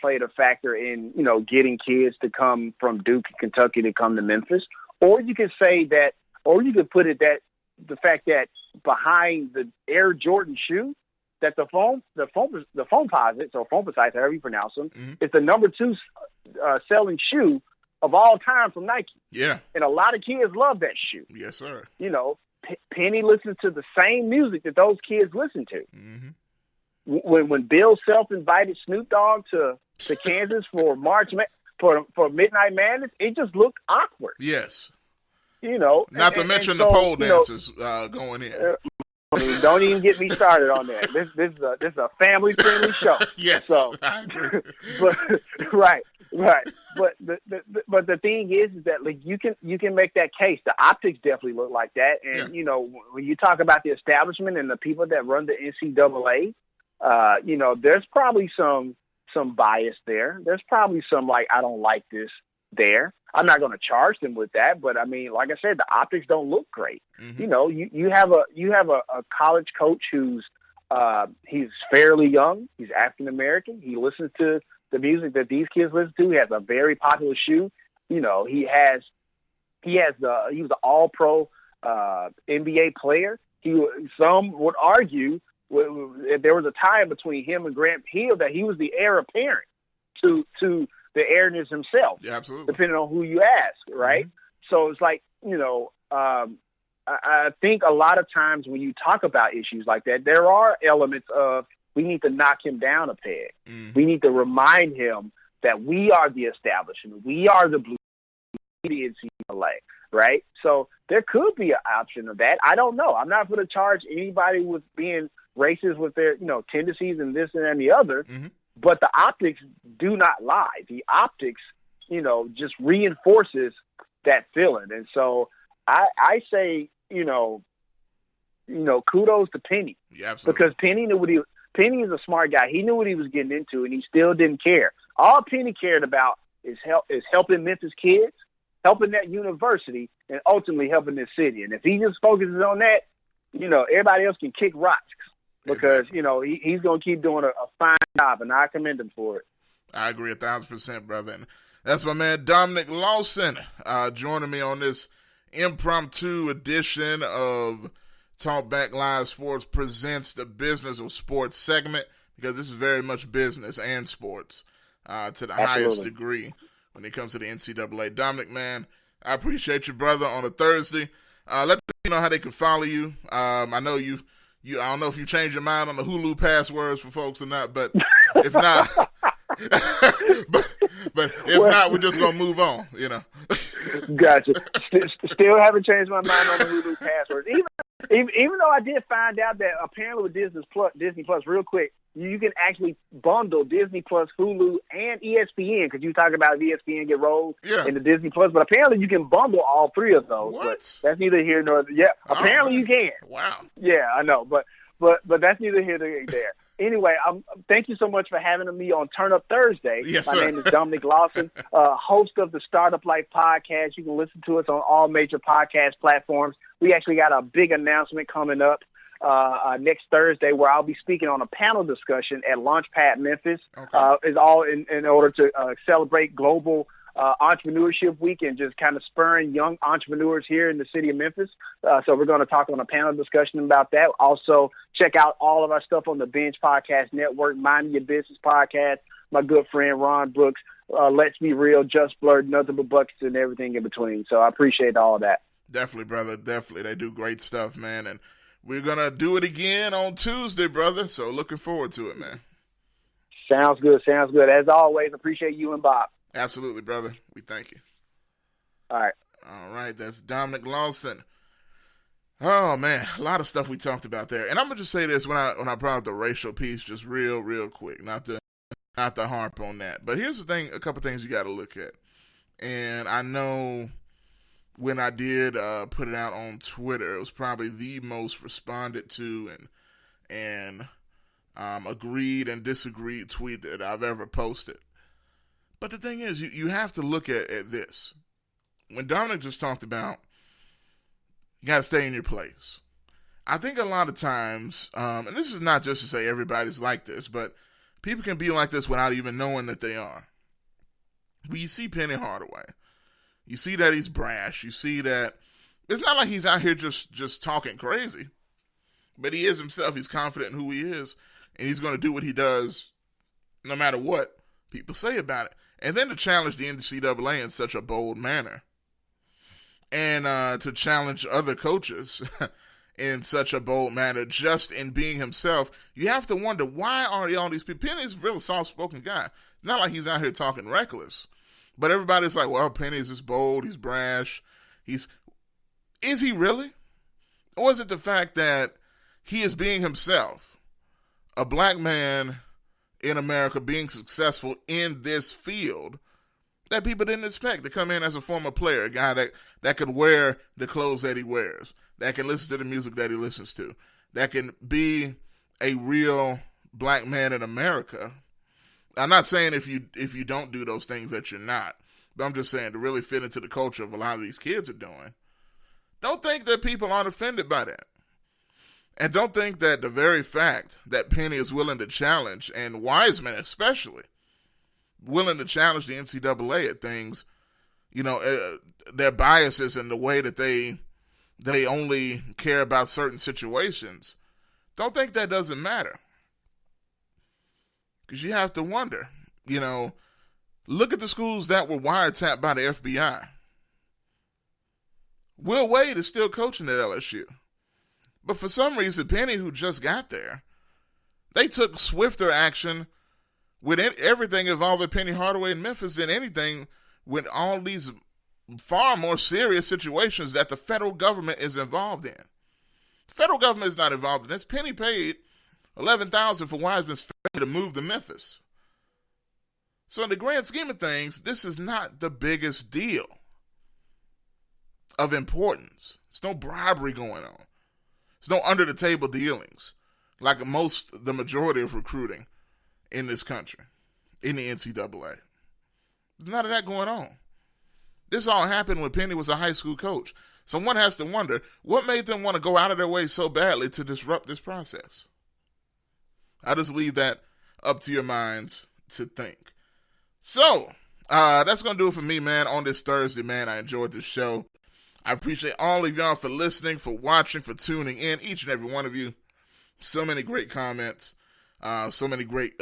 played a factor in, getting kids to come from Duke and Kentucky to come to Memphis. Or you could say that, or you could put it that the fact that behind the Air Jordan shoe, that the foam posits, or foamposites, however you pronounce them, is the number 2 selling shoe of all time from Nike. Yeah. And a lot of kids love that shoe. Yes, sir. Penny listens to the same music that those kids listen to. When Bill Self invited Snoop Dogg to Kansas for for Midnight Madness, it just looked awkward. Yes. Not to mention the pole dancers going in. Don't even get me started on that. This is a family friendly show. Yes. So, I agree. Right. But the thing is that, like, you can make that case. The optics definitely look like that, and when you talk about the establishment and the people that run the NCAA, there's probably some bias there. There's probably some, like, I don't like this there. I'm not going to charge them with that, but I mean, like I said, the optics don't look great. You have a college coach who's he's fairly young. He's African American. He listens to the music that these kids listen to. He has a very popular shoe. He was an All-Pro NBA player. Some would argue there was a time between him and Grant Hill that he was the heir apparent to the airness himself. Yeah, absolutely. Depending on who you ask, right? So it's like, I think a lot of times when you talk about issues like that, there are elements of, we need to knock him down a peg. We need to remind him that we are the establishment. We are the blue NCAA, right? So there could be an option of that. I don't know. I'm not going to charge anybody with being racist with their, tendencies and this and the other. But the optics do not lie. The optics, just reinforces that feeling. And so I say, kudos to Penny. Yeah, absolutely. Because Penny is a smart guy. He knew what he was getting into, and he still didn't care. All Penny cared about is helping Memphis kids, helping that university, and ultimately helping this city. And if he just focuses on that, everybody else can kick rocks. Because, he's going to keep doing a fine job, and I commend him for it. I agree 1,000%, brother. And that's my man Dominic Lawson joining me on this impromptu edition of Talkback Live Sports Presents the Business of Sports segment, because this is very much business and sports to the highest degree when it comes to the NCAA. Dominic, man, I appreciate you, brother, on a Thursday. Let me know how they can follow you. I know I don't know if you changed your mind on the Hulu passwords for folks or not, but if not, but if not, we're just gonna move on. Gotcha. Still haven't changed my mind on the Hulu passwords. Even though I did find out that apparently with Disney Plus, real quick, you can actually bundle Disney Plus, Hulu, and ESPN, because you talk about ESPN get rolled into Disney Plus, but apparently you can bundle all 3 of those. What? But that's neither here nor there. Yeah, apparently you can. Wow. Yeah, I know, but that's neither here nor there. Anyway, thank you so much for having me on Turn Up Thursday. Yes, My sir. name is Dominic Lawson, host of the Startup Life podcast. You can listen to us on all major podcast platforms. We actually got a big announcement coming up next Thursday, where I'll be speaking on a panel discussion at Launchpad Memphis. Okay. Is all in order to celebrate Global Entrepreneurship Week and just kind of spurring young entrepreneurs here in the city of Memphis. So we're going to talk on a panel discussion about that. Also, check out all of our stuff on the Binge Podcast Network, Mind Your Business Podcast, my good friend Ron Brooks, Let's Be Real, Just Blurred, Nothing But Buckets, and everything in between. So I appreciate all of that. Definitely, brother. Definitely. They do great stuff, man. And we're going to do it again on Tuesday, brother. So looking forward to it, man. Sounds good. Sounds good. As always, appreciate you and Bob. Absolutely, brother. We thank you. All right. All right, that's Dominic Lawson. Oh man, a lot of stuff we talked about there. And I'm gonna just say this when I brought up the racial piece, just real quick, not to harp on that. But here's the thing: a couple things you got to look at. And I know when I did put it out on Twitter, it was probably the most responded to and agreed and disagreed tweet that I've ever posted. But the thing is, you have to look at this. When Dominic just talked about, you got to stay in your place. I think a lot of times, and this is not just to say everybody's like this, but people can be like this without even knowing that they are. When you see Penny Hardaway, you see that he's brash. You see that it's not like he's out here just talking crazy, but he is himself. He's confident in who he is, and he's going to do what he does no matter what people say about it. And then to challenge the NCAA in such a bold manner, and to challenge other coaches in such a bold manner, just in being himself, you have to wonder, why are all these people? Penny's a real soft-spoken guy. It's not like he's out here talking reckless. But everybody's like, well, Penny's just bold, he's brash. Is he really? Or is it the fact that he is being himself, a black man in America being successful in this field that people didn't expect to come in as a former player, a guy that could wear the clothes that he wears, that can listen to the music that he listens to, that can be a real black man in America. I'm not saying if you don't do those things that you're not, but I'm just saying to really fit into the culture of a lot of these kids are doing. Don't think that people aren't offended by that. And don't think that the very fact that Penny is willing to challenge, and Wiseman especially, willing to challenge the NCAA at things, their biases and the way that they only care about certain situations, don't think that doesn't matter. Because you have to wonder, look at the schools that were wiretapped by the FBI. Will Wade is still coaching at LSU. But for some reason, Penny, who just got there, they took swifter action with everything involving Penny Hardaway in Memphis than anything with all these far more serious situations that the federal government is involved in. The federal government is not involved in this. Penny paid $11,000 for Wiseman's family to move to Memphis. So in the grand scheme of things, this is not the biggest deal of importance. There's no bribery going on. There's no under-the-table dealings like the majority of recruiting in this country, in the NCAA. There's none of that going on. This all happened when Penny was a high school coach. So one has to wonder, what made them want to go out of their way so badly to disrupt this process? I just leave that up to your minds to think. So, that's going to do it for me, man, on this Thursday, man. I enjoyed this show. I appreciate all of y'all for listening, for watching, for tuning in, each and every one of you. So many great comments, so many great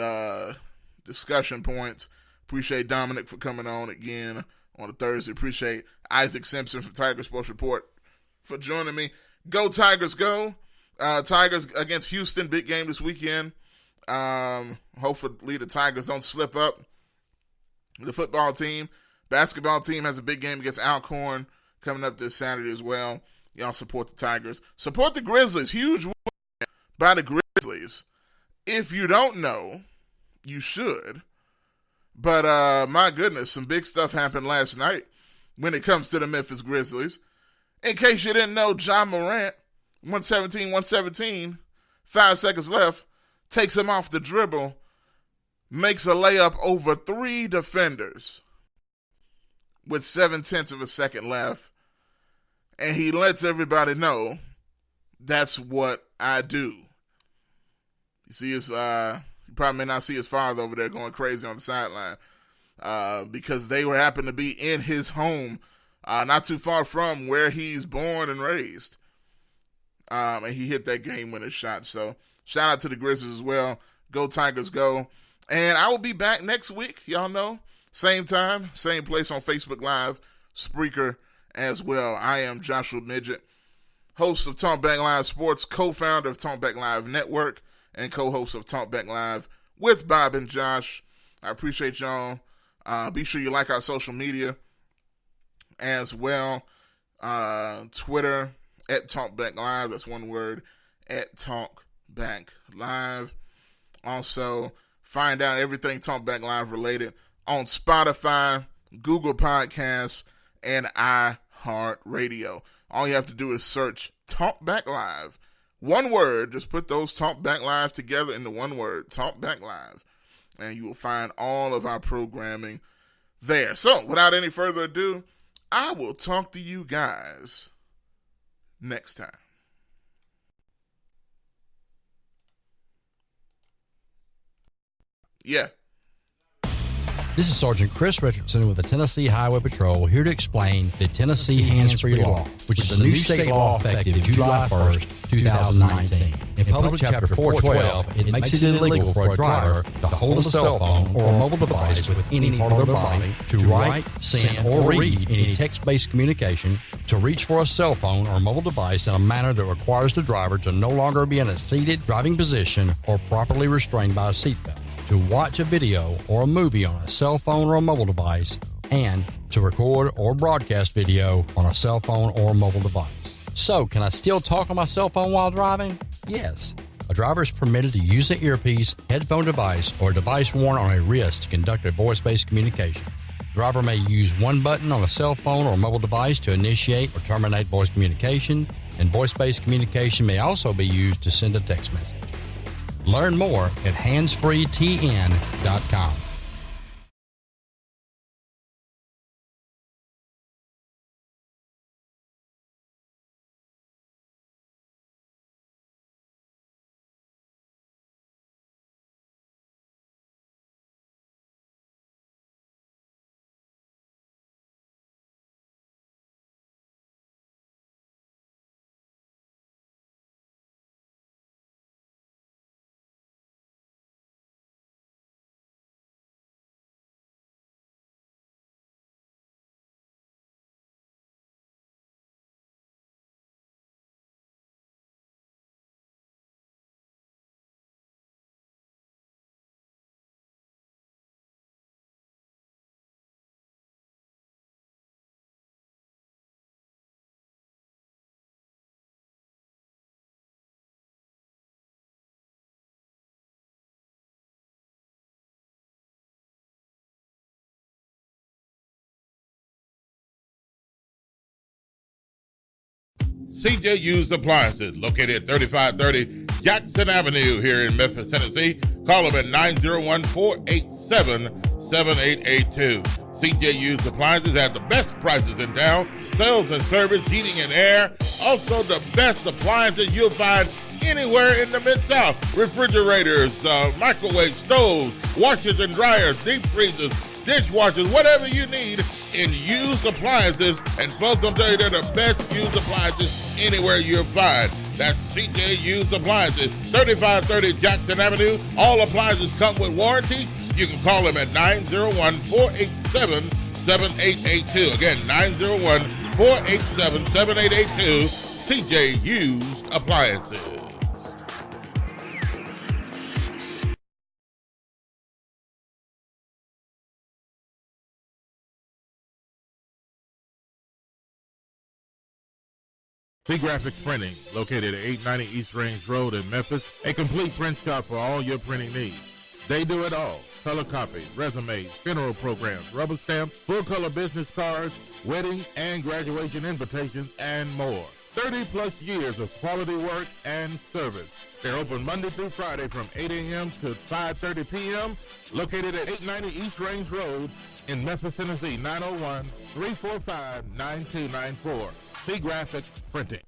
discussion points. Appreciate Dominic for coming on again on a Thursday. Appreciate Isaac Simpson from Tbl Sports Report for joining me. Go Tigers, go. Tigers against Houston, big game this weekend. Hopefully the Tigers don't slip up. The football team, basketball team has a big game against Alcorn coming up this Saturday as well. Y'all support the Tigers. Support the Grizzlies. Huge win by the Grizzlies. If you don't know, you should. But my goodness, some big stuff happened last night when it comes to the Memphis Grizzlies. In case you didn't know, John Morant, 117, 5 seconds left, takes him off the dribble, makes a layup over 3 defenders with 0.7 of a second left. And he lets everybody know that's what I do. You see his, you probably may not see his father over there going crazy on the sideline because they were happen to be in his home, not too far from where he's born and raised. And he hit that game-winning shot. So shout out to the Grizzlies as well. Go Tigers, go. And I will be back next week. Y'all know, same time, same place on Facebook Live, Spreaker as well. I am Joshua Midget, host of Talkback Live Sports, co-founder of Talkback Live Network, and co-host of Talkback Live with Bob and Josh. I appreciate y'all. Be sure you like our social media as well. Twitter at Talkback Live. That's one word, at Talkback Live. Also, find out everything Talkback Live related on Spotify, Google Podcasts, and iHeartRadio. All you have to do is search Talkback Live. One word, just put those Talkback Live together into one word, Talkback Live, and you will find all of our programming there. So, without any further ado, I will talk to you guys next time. Yeah. This is Sergeant Chris Richardson with the Tennessee Highway Patrol, here to explain the Tennessee Hands-Free Law, which is a new state law effective July 1st, 2019. In Public Chapter 412, it makes it illegal for a driver to hold a cell phone or a mobile device with any part of their body, to write, send, or read any text-based communication, to reach for a cell phone or mobile device in a manner that requires the driver to no longer be in a seated driving position or properly restrained by a seatbelt, to watch a video or a movie on a cell phone or a mobile device, and to record or broadcast video on a cell phone or mobile device. So, can I still talk on my cell phone while driving? Yes. A driver is permitted to use an earpiece, headphone device, or a device worn on a wrist to conduct a voice-based communication. The driver may use one button on a cell phone or mobile device to initiate or terminate voice communication, and voice-based communication may also be used to send a text message. Learn more at handsfreetn.com. CJ Used Appliances, located at 3530 Jackson Avenue here in Memphis, Tennessee. Call them at 901-487-7882. CJ Used Appliances have the best prices in town, sales and service, heating and air. Also the best appliances you'll find anywhere in the Mid-South. Refrigerators, microwave stoves, washers and dryers, deep freezers, dishwashers, whatever you need in used appliances. And folks, I'll tell you, they're the best used appliances anywhere you'll find. That's CJ Used Appliances, 3530 Jackson Avenue. All appliances come with warranty. You can call them at 901-487-7882. Again, 901-487-7882. CJ Used Appliances. T-Graphics Printing, located at 890 East Range Road in Memphis, a complete print shop for all your printing needs. They do it all: color copies, resumes, funeral programs, rubber stamps, full-color business cards, wedding and graduation invitations, and more. 30-plus years of quality work and service. They're open Monday through Friday from 8 a.m. to 5:30 p.m., located at 890 East Range Road in Memphis, Tennessee, 901-345-9294. T-Graphics Printing.